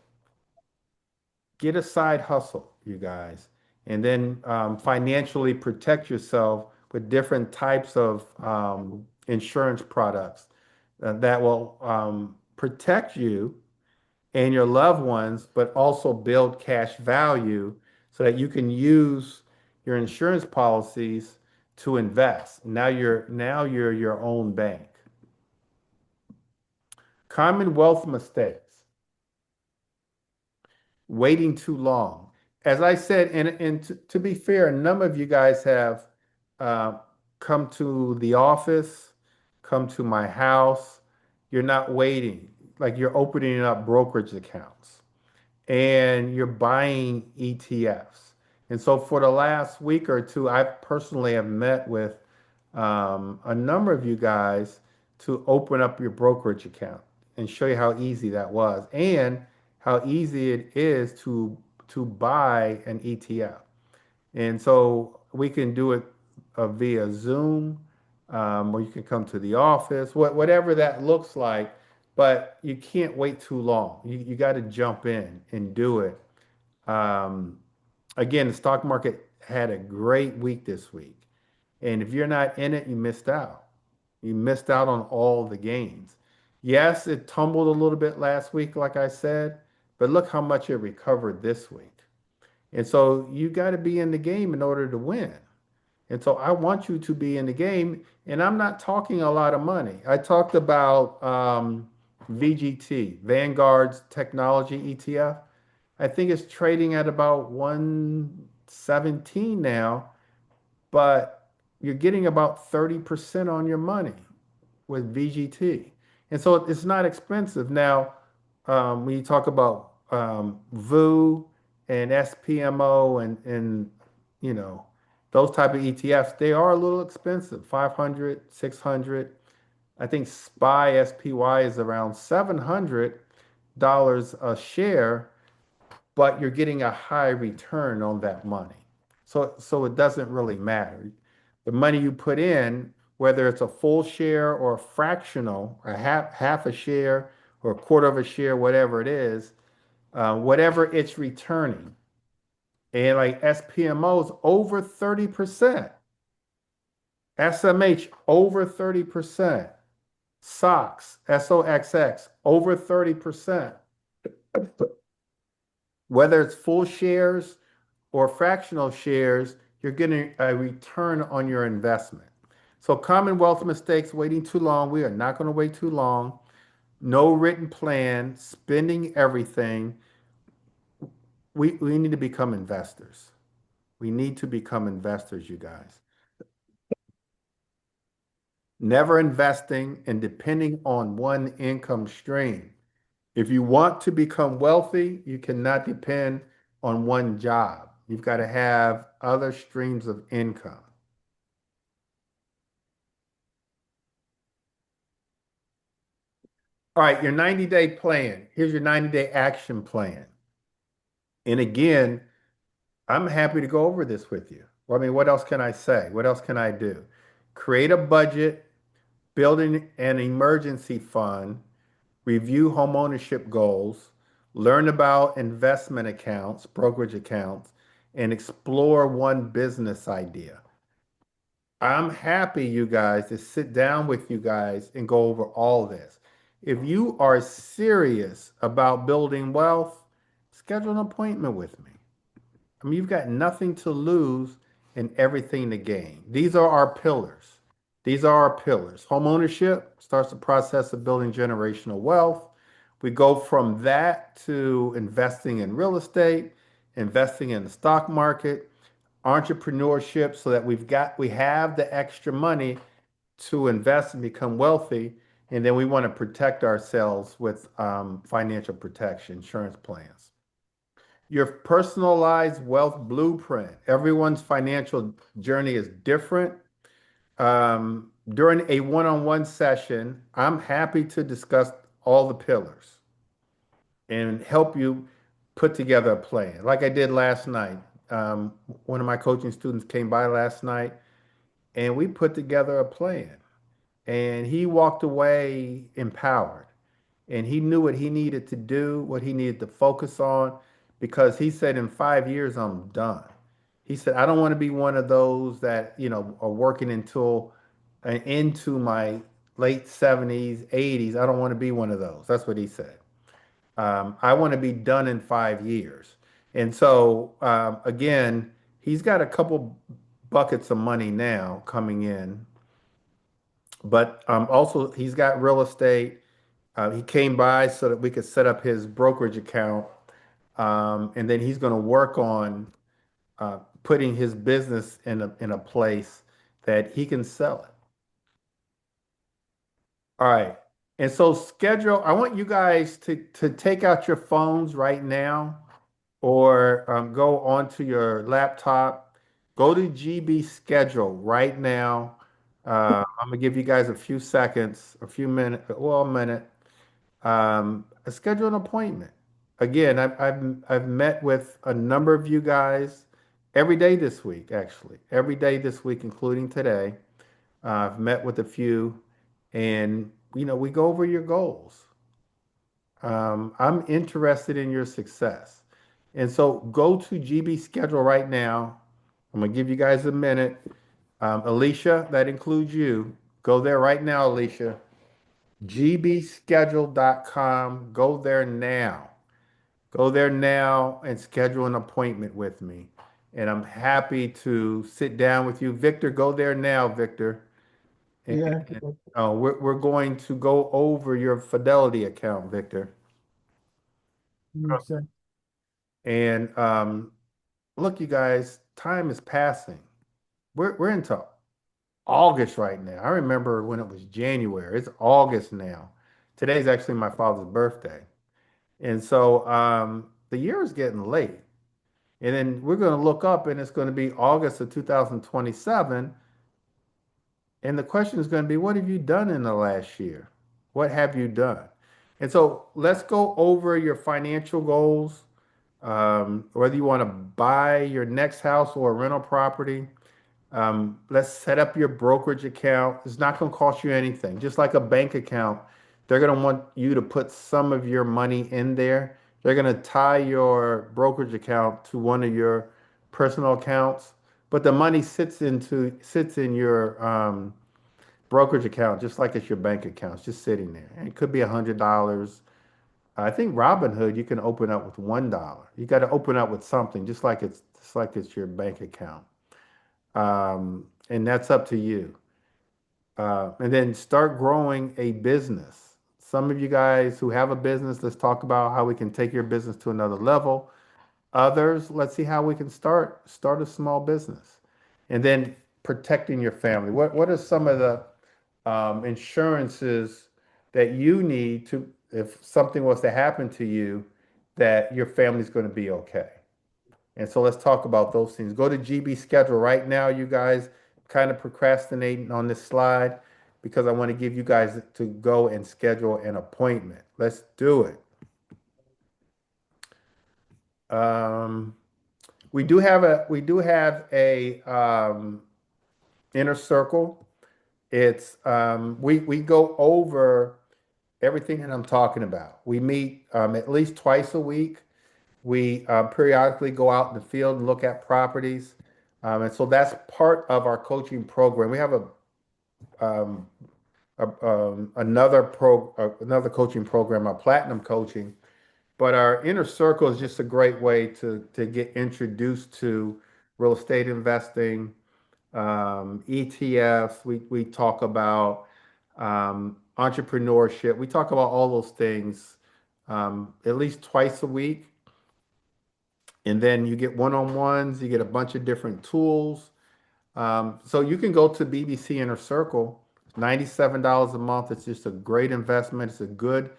Get a side hustle, you guys, and then financially protect yourself with different types of insurance products that will protect you and your loved ones, but also build cash value so that you can use your insurance policies to invest. Now you're your own bank. Common wealth mistakes: waiting too long. As I said, and to be fair, a number of you guys have uh, come to the office, come to my house. You're not waiting, like you're opening up brokerage accounts and you're buying ETFs. And so for the last week or two, I personally have met with a number of you guys to open up your brokerage account and show you how easy that was and how easy it is to buy an ETF. And so we can do it via Zoom, or you can come to the office, whatever that looks like. But you can't wait too long. You got to jump in and do it. Um, Again, the stock market had a great week this week. And if you're not in it, you missed out. You missed out on all the gains. Yes, it tumbled a little bit last week, like I said, but look how much it recovered this week. And so you got to be in the game in order to win. And so I want you to be in the game. And I'm not talking a lot of money. I talked about VGT, Vanguard's technology ETF. I think it's trading at about 117 now, but you're getting about 30% on your money with VGT. And so it's not expensive. Now, when you talk about VU and SPMO and you know those type of ETFs, they are a little expensive, 500, 600. I think SPY is around $700 a share, but you're getting a high return on that money. So it doesn't really matter. The money you put in, whether it's a full share or a fractional, a half a share or a quarter of a share, whatever it is, whatever it's returning. And like SPMOs over 30%, SMH over 30%, SOXX over 30%. Whether it's full shares or fractional shares, you're getting a return on your investment. So Commonwealth mistakes, waiting too long. We are not going to wait too long. No written plan, spending everything. We need to become investors. We need to become investors, you guys. Never investing and depending on one income stream. If you want to become wealthy, you cannot depend on one job. You've got to have other streams of income. All right, your 90-day plan. Here's your 90-day action plan. And again, I'm happy to go over this with you. Well, I mean, what else can I say? What else can I do? Create a budget, building an emergency fund, review home ownership goals, learn about investment accounts, brokerage accounts, and explore one business idea. I'm happy, you guys, to sit down with you guys and go over all this. If you are serious about building wealth, schedule an appointment with me. I mean, you've got nothing to lose and everything to gain. These are our pillars. These are our pillars. Home ownership starts the process of building generational wealth. We go from that to investing in real estate, investing in the stock market, entrepreneurship, so that we have the extra money to invest and become wealthy. And then we want to protect ourselves with financial protection, insurance plans. Your personalized wealth blueprint. Everyone's financial journey is different. During a one-on-one session, I'm happy to discuss all the pillars and help you put together a plan. Like I did last night. Um, One of my coaching students came by last night and we put together a plan. And he walked away empowered. And he knew what he needed to do, what he needed to focus on, because he said, in 5 years, I'm done. He said, I don't want to be one of those that, are working until into my late 70s, 80s. I don't want to be one of those. That's what he said. I want to be done in 5 years. And so, again, he's got a couple buckets of money now coming in, but also he's got real estate. He came by so that we could set up his brokerage account, and then he's going to work on putting his business in a place that he can sell it. All right. And so schedule, I want you guys to take out your phones right now or go onto your laptop, go to GB schedule right now. I'm gonna give you guys a few seconds, a few minutes, well, a minute. Schedule an appointment. Again, I've met with a number of you guys every day this week, actually, every day this week, including today. I've met with a few, and we go over your goals. I'm interested in your success. And so go to GB schedule right now. I'm gonna give you guys a minute. Alicia, that includes you. Go there right now, Alicia. gbschedule.com. Go there now. Go there now and schedule an appointment with me. And I'm happy to sit down with you. Victor, go there now, Victor. And, Yeah. we're going to go over your Fidelity account, Victor. So, And look, you guys, time is passing. We're into August right now. I remember when it was January. It's August now. Today's actually my father's birthday. And so the year is getting late. And then we're going to look up and it's going to be August of 2027. And the question is going to be, what have you done in the last year? What have you done? And so let's go over your financial goals, whether you want to buy your next house or a rental property. Let's set up your brokerage account. It's not going to cost you anything. Just like a bank account, they're going to want you to put some of your money in there. They're going to tie your brokerage account to one of your personal accounts, but the money sits in your brokerage account just like it's your bank account. It's just sitting there. And it could be $100. I think Robinhood you can open up with $1. You got to open up with something, just like it's your bank account. And that's up to you. And then start growing a business. Some of you guys who have a business, let's talk about how we can take your business to another level. Others, let's see how we can start a small business. And then protecting your family. What are some of the insurances that you need to, if something was to happen to you, that your family's going to be okay? And so let's talk about those things. Go to GB schedule right now, you guys. Kind of procrastinating on this slide because I want to give you guys to go and schedule an appointment. Let's do it. Um, we do have a inner circle. It's we go over everything that I'm talking about. We meet at least twice a week. We periodically go out in the field and look at properties. And so that's part of our coaching program. We have um, another coaching program, our platinum coaching. But our inner circle is just a great way to get introduced to real estate investing, ETFs. We talk about entrepreneurship. We talk about all those things at least twice a week. And then you get one-on-ones, you get a bunch of different tools. So you can go to BBC Inner Circle, $97 a month. It's just a great investment. It's a good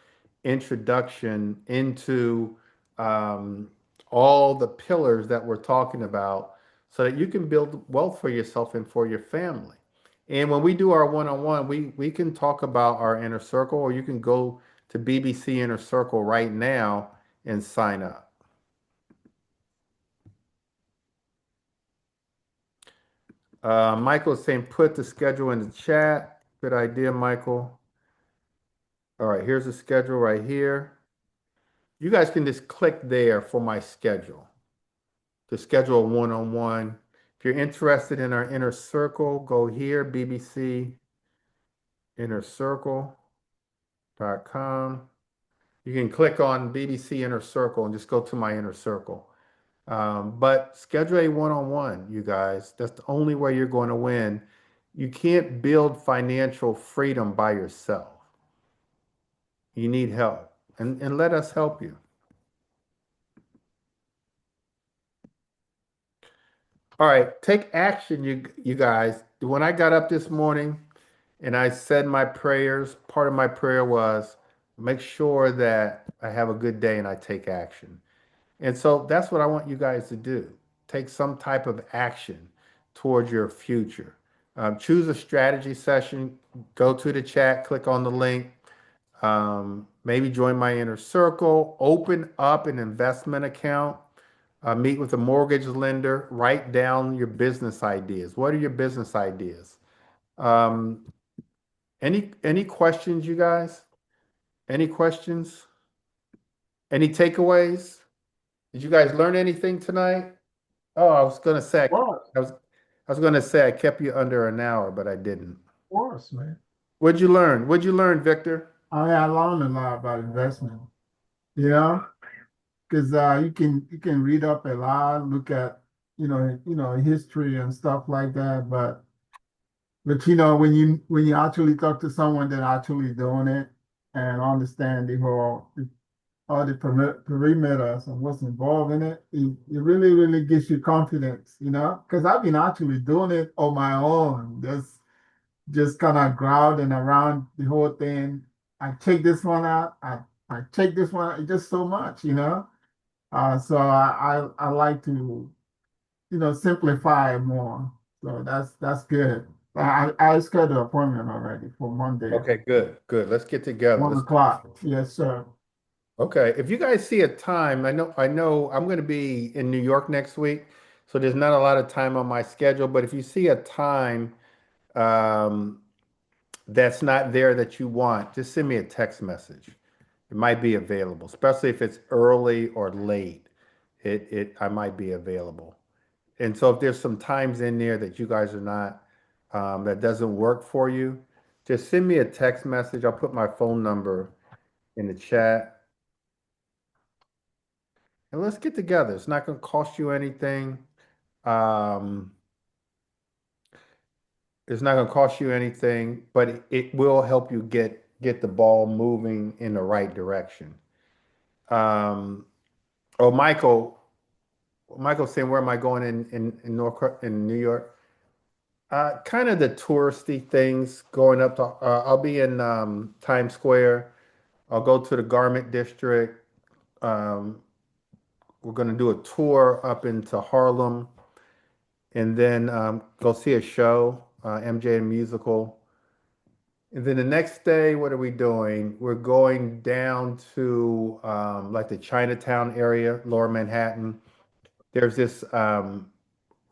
introduction into um, all the pillars that we're talking about so that you can build wealth for yourself and for your family. And when we do our one-on-one, we can talk about our inner circle, or you can go to BBC Inner Circle right now and sign up. Michael is saying put the schedule in the chat. Good idea, Michael. All right, here's the schedule right here. You guys can just click there for my schedule to schedule a one-on-one. If you're interested in our inner circle, go here, bbcinnercircle.com. You can click on BBC Inner Circle and just go to my inner circle. But schedule a one-on-one, you guys. That's the only way you're going to win. You can't build financial freedom by yourself. You need help, and let us help you. All right, take action, you guys. When I got up this morning and I said my prayers, part of my prayer was make sure that I have a good day and I take action. And so that's what I want you guys to do. Take some type of action towards your future. Choose a strategy session, go to the chat, click on the link, maybe join my inner circle, open up an investment account. Meet with a mortgage lender. Write down your business ideas. What are your business ideas? Um, any questions, you guys? Any questions? Any takeaways? Did you guys learn anything tonight? Oh, I was gonna say Course, I was I was gonna say I kept you under an hour, but I didn't. course, man. What'd you learn? What'd you learn, Victor? I learned a lot about investment. You know, because you can read up a lot, look at history and stuff like that, but when you actually talk to someone that actually doing it and understand the whole all the perimeters and what's involved in it, it really really gives you confidence, because I've been actually doing it on my own, just kind of growling around the whole thing. I take this one out, I take this one out, it's just so much. So I like to simplify more. So that's good. I scheduled an appointment already for Monday, Okay, good, good. Let's get together. 1 o'clock. Yes, sir. Okay. If you guys see a time, I know I'm going to be in New York next week, so there's not a lot of time on my schedule. But if you see a time um, that's not there that you want, just send me a text message. It might be available, especially if it's early or late. I might be available. And so if there's some times in there that you guys are not, that doesn't work for you, just send me a text message. I'll put my phone number in the chat and let's get together. It's not going to cost you anything. Um, it's not going to cost you anything, but it will help you get the ball moving in the right direction. Um, oh, Michael saying, where am I going in New York? Kind of the touristy things going up to, I'll be in Times Square. I'll go to the garment district. Um, we're going to do a tour up into Harlem and then go see a show, MJ and Musical. And then the next day, what are we doing? We're going down to like the Chinatown area, Lower Manhattan. There's this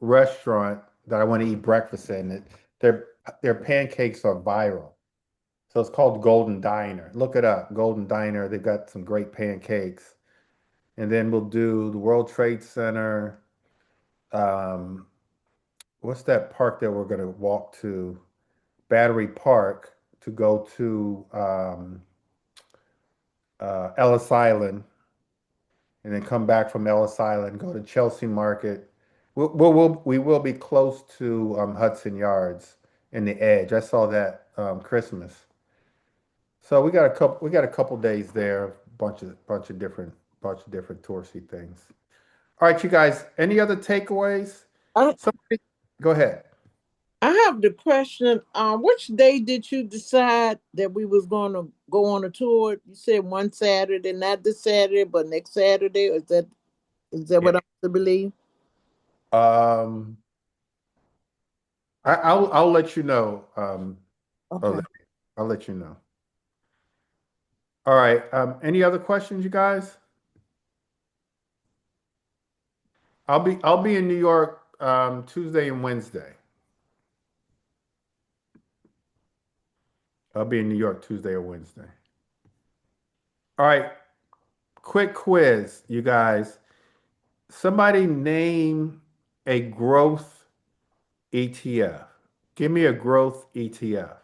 restaurant that I want to eat breakfast in. Their their pancakes are viral. So it's called Golden Diner. Look it up, Golden Diner. They've got some great pancakes. And then we'll do the World Trade Center. Um, what's that park that we're going to walk to? Battery Park to go to Ellis Island, and then come back from Ellis Island, go to Chelsea Market. We will be close to Hudson Yards in the Edge. I saw that Christmas. So we got a couple days there, bunch of different touristy things. All right, you guys, any other takeaways? I, Somebody go ahead. I have the question. Which day did you decide that we was going to go on a tour? You said one Saturday, not this Saturday, but next Saturday. Is that Yeah. what I'm to believe? Um, I'll let you know. Okay. I'll let you know. All right. Any other questions, you guys? I'll be in New York Tuesday and Wednesday. I'll be in New York Tuesday or Wednesday. All right. Quick quiz, you guys. Somebody name a growth ETF. Give me a growth ETF.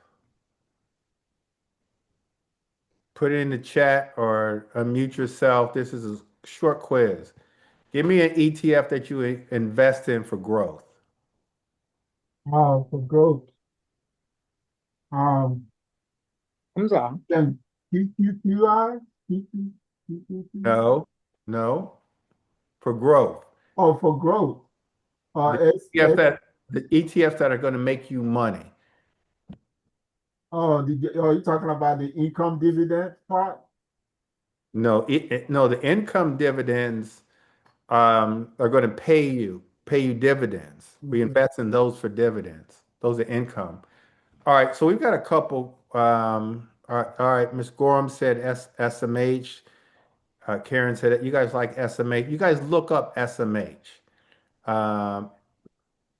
Put it in the chat or unmute yourself. This is a short quiz. Give me an ETF that you invest in for growth. For growth, um, I'm sorry. then QQQI, QQQI. No, no, for growth. Oh, for growth. The S ETF S. that the ETFs that are going to make you money. Oh, you're talking about the income dividend part? No, no, the income dividends are going to pay you dividends. We Mhm. invest in those for dividends. Those are income. All right, so we've got a couple. All right, Ms. Gorham said SMH. Karen said that you guys like SMH. You guys look up SMH. Um,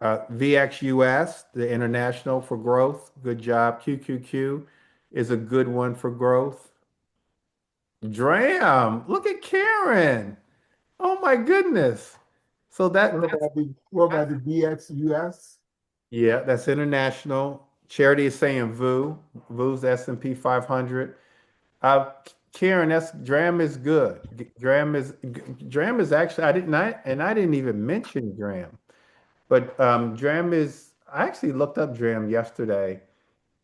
VXUS, the International for Growth. Good job. QQQ is a good one for growth. Dram, look at Karen. Oh my goodness. So What about the BXUS? yeah, that's international. Charity is saying VU. VU's S&P 500. Uh, Karen, that's Dram is good. Dram is actually I didn't even mention Dram. But Dram is I actually looked up Dram yesterday.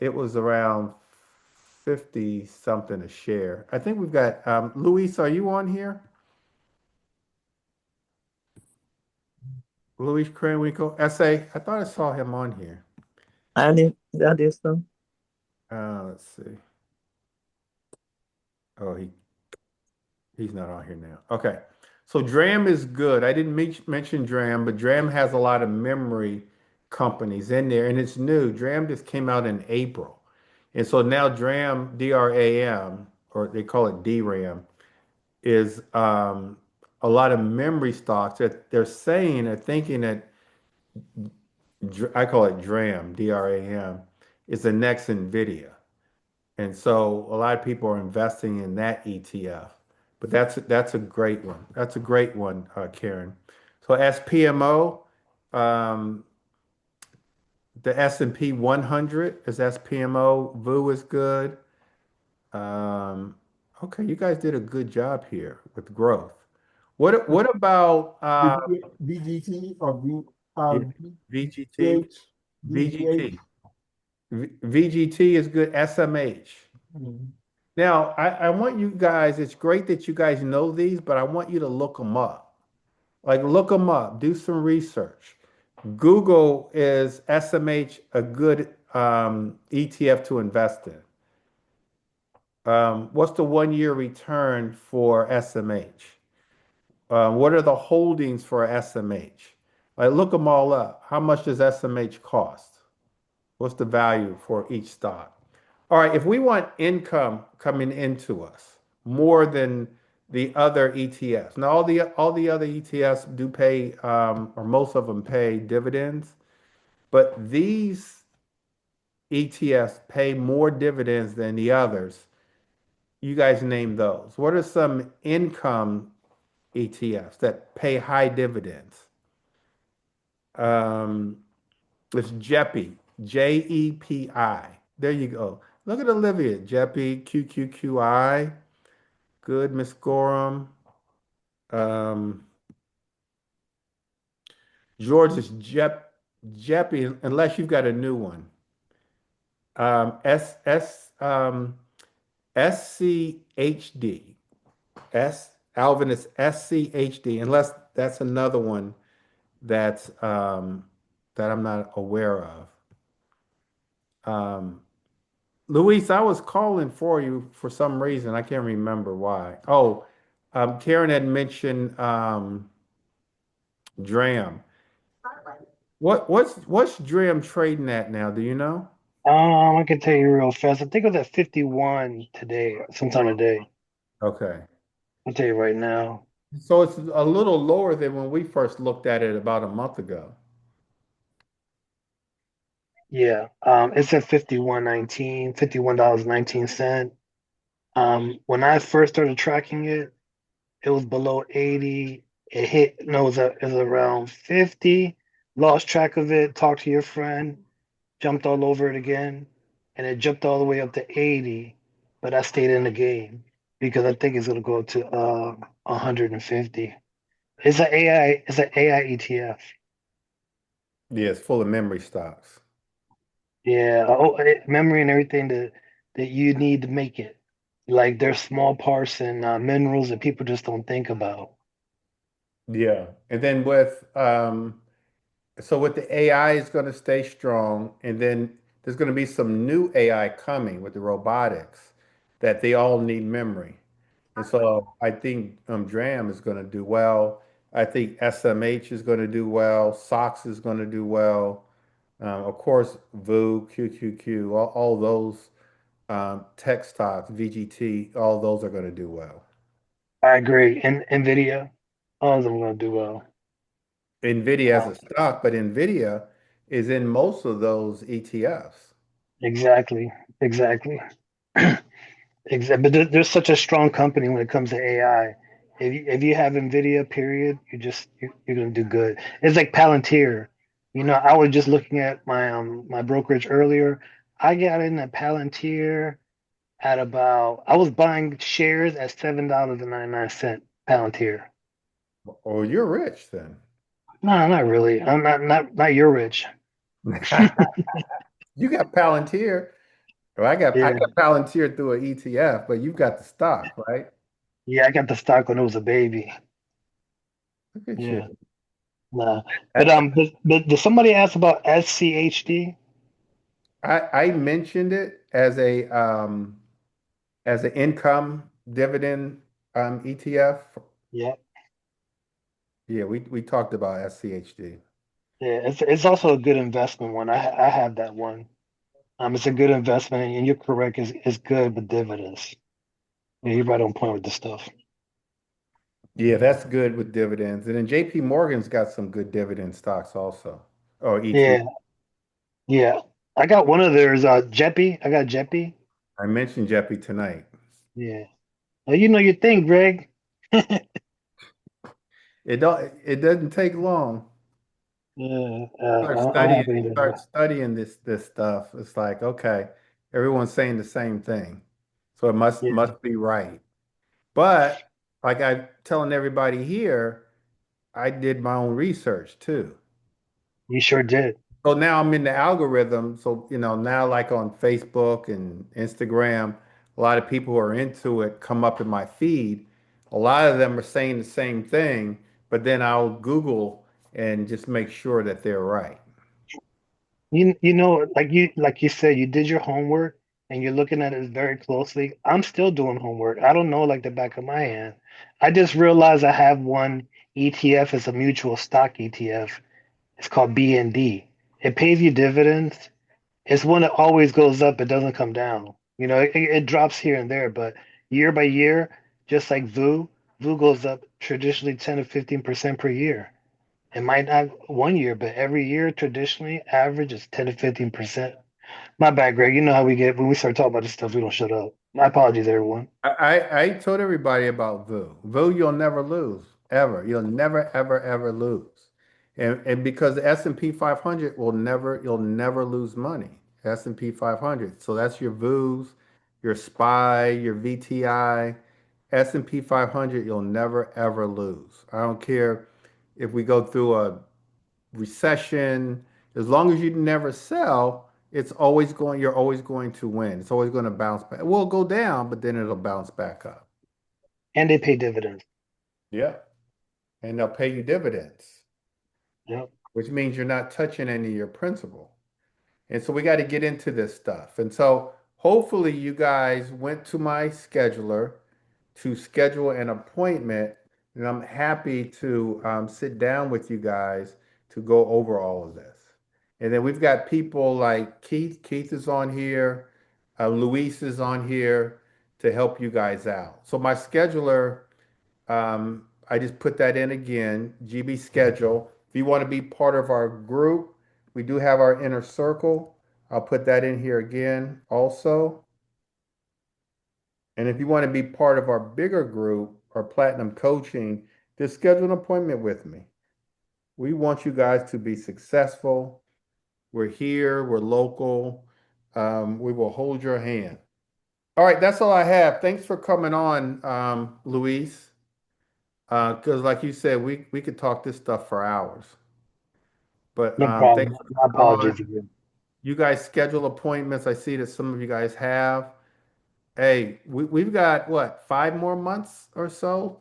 It was around 50 something a share. I think we've got Luis, are you on here? Luis Krenwinkel, SA. I thought I saw him on here. I did so. Let's see. Oh, he's not on here now. Okay. So Dram is good. I didn't mention Dram, but Dram has a lot of memory companies in there, and it's new. Dram just came out in April. And so now Dram, DRAM, or they call it DRAM, is a lot of memory stocks that they're saying are thinking that I call it DRAM, DRAM, is the next NVIDIA. And so a lot of people are investing in that ETF. But that's a great one. That's a great one, Karen. So SPMO, um, the S&P 100 is SPMO. VU is good. Um, okay, you guys did a good job here with growth. What about The VGT or yeah, VGT? VH, VGT. VGT is good. SMH. Mhm. Now, I want you guys, it's great that you guys know these, but I want you to look them up. Like, look them up, do some research. Google is SMH a good ETF to invest in? What's the 1 year return for SMH? What are the holdings for SMH? Like, look them all up. How much does SMH cost? What's the value for each stock? All right, if we want income coming into us more than the other ETFs. Now, all the other ETFs do pay, or most of them pay dividends, but these ETFs pay more dividends than the others. You guys name those. What are some income ETFs that pay high dividends? Um, it's JEPI, JEPI. There you go. Look at Olivia, JEPI, QQQI. Good, Miss Gorham. Um, George is JEPI, unless you've got a new one. SCHD. Alvin is SCHD, unless that's another one that's that I'm not aware of. Um, Luis, I was calling for you for some reason. I can't remember why. Oh, Karen had mentioned DRAM. What's DRAM trading at now? Do you know? I can tell you real fast. I think it was at 51 today, sometime today. Okay. I'll tell you right now. So it's a little lower than when we first looked at it about a month ago. Yeah. It's at 51.19, $51.19. When I first started tracking it, it was below 80. It hit, no, it was around 50. Lost track of it, talked to your friend, jumped all over it again, and it jumped all the way up to 80. But I stayed in the game because I think it's gonna go to 150. It's an AI ETF. Yeah, it's full of memory stocks. Yeah, memory and everything that you need to make it. Like there's small parts and minerals that people just don't think about. Yeah. And then with the AI is going to stay strong, and then there's going to be some new AI coming with the robotics that they all need memory. And so I think DRAM is going to do well. I think SMH is going to do well. SOX is going to do well. Of course, VU, QQQ, all those tech stocks, VGT, all those are going to do well. I agree. And Nvidia, all of them going to do well. NVIDIA as Uh, a stock, but NVIDIA is in most of those ETFs. exactly. Exactly. Exactly. But there's such a strong company when it comes to AI. If you have Nvidia, period, you're gonna do good. It's like Palantir. I was just looking at my brokerage earlier. I got in at Palantir at about I was buying shares at $7.99 Palantir. Oh, you're rich then. No, not really. I'm not you're rich. You got Palantir. Well, I Yeah, got Palantir through an ETF, but you've got the stock, right? yeah. I got the stock when it was a baby. Look at you. Yeah, nah. But I, did somebody ask about SCHD? I mentioned it as an income dividend ETF. Yeah. Yeah, we talked about SCHD. Yeah, it's also a good investment one. I have that one. It's a good investment, and you're correct. It's good with dividends. Yeah, you're right on point with the stuff. Yeah, that's good with dividends. And then JP Morgan's got some good dividend stocks also, or ETF. Yeah, yeah. I got one of theirs. Jeppy. I got Jeppy. I mentioned JP tonight. Yeah. Oh, you know your thing, Greg. It doesn't take long. Yeah. I'm happy to hear Start that. studying this stuff. It's like, okay, everyone's saying the same thing. So it Yeah, must be right. But like I'm telling everybody here, I did my own research too. you sure did. So now I'm in the algorithm. So, now like on Facebook and Instagram, a lot of people who are into it come up in my feed. A lot of them are saying the same thing, but then I'll Google and just make sure that they're right. Like you said, you did your homework and you're looking at it very closely. I'm still doing homework. I don't know like the back of my hand. I just realized I have one ETF. It's a mutual stock ETF. It's called BND. It pays you dividends. It's one that always goes up. It doesn't come down. It drops here and there, but year by year, just like VU goes up traditionally 10 to 15% per year. It might not one year, but every year traditionally average is 10 to 15%. My bad, Greg. You know how we get when we start talking about this stuff, we don't shut up. My apologies, everyone. I told everybody about VU. VU, you'll never lose, ever. You'll never, ever, ever lose. And because the S&P 500 you'll never lose money. S&P 500. So that's your VUs, your SPY, your VTI. S&P 500, you'll never, ever lose. I don't care if we go through a recession, as long as you never sell, you're always going to win. It's always going to bounce back. It will go down, but then it'll bounce back up. And they pay dividends. Yeah. And they'll pay you dividends, Yep. which means you're not touching any of your principal. And so we got to get into this stuff. And so hopefully you guys went to my scheduler to schedule an appointment. And I'm happy to sit down with you guys to go over all of this. And then we've got people like Keith. Keith is on here. Luis is on here to help you guys out. So my scheduler, I just put that in again, GB schedule. If you want to be part of our group, we do have our inner circle. I'll put that in here again also. And if you want to be part of our bigger group, our platinum coaching, just schedule an appointment with me. We want you guys to be successful. We're here, we're local. We will hold your hand. All right, that's all I have. Thanks for coming on, Luis. Because like you said, we could talk this stuff for hours. But No thanks problem. for My coming on. apologies again. You guys schedule appointments. I see that some of you guys have. Hey, we've got what, 5 more months or so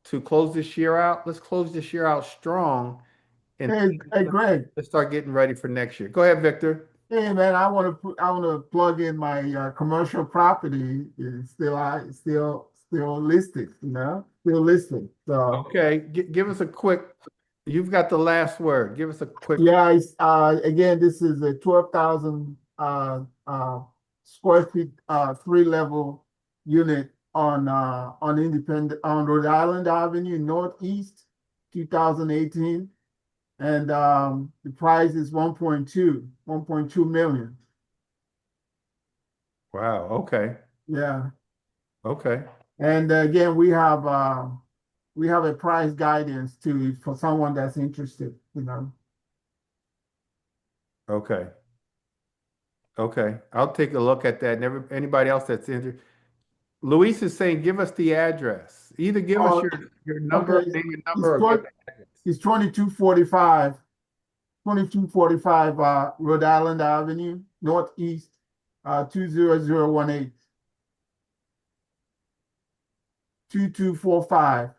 to close this year out? Let's close this year out strong and Hey, Greg. let's start getting ready for next year. Go ahead, Victor. Hey, man, I want to plug in my commercial property. Is still listed, still listed. So Okay, give us a quick, you've got the last word. Give us a quick, yeah, again, this is a 12,000 square feet 3 level unit on Rhode Island Avenue Northeast, 2018. And the price is 1.2 million. Wow. Okay. Yeah. Okay. And again, we have a price guidance too for someone that's interested, Okay. Okay. I'll take a look at that. Never anybody else that's interested. Luis is saying, give us the address. Either give us Oh, your number, okay. name your It's number, or give the address. 2245 Rhode Island Avenue, Northeast, 20018. 2245.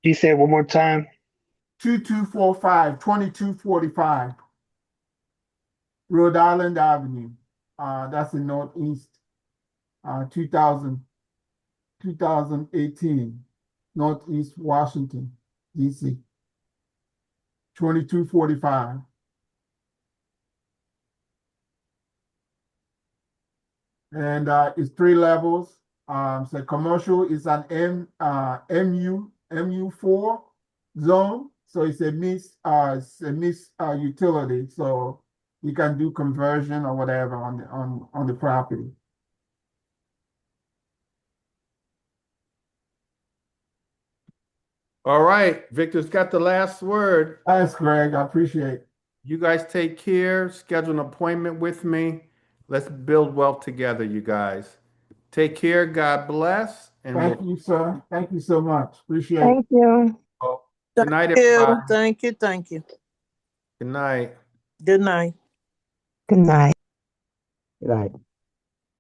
You say it one more time. 2245 Rhode Island Avenue. That's in Northeast, 2018, Northeast Washington, DC. 2245. And it's 3 levels. So commercial is an MU4 zone. So it's a mixed utility. So you can do conversion or whatever on the property. All right. Victor's got the last word. Thanks, Greg. I appreciate it. You guys take care. Schedule an appointment with me. Let's build wealth together, you guys. Take care. God bless. And Thank you, sir. Thank you so much. Appreciate it. Thank you. Good night, Thank you. everybody. Thank you. Thank you. Good night. Good night. Good night. Good night.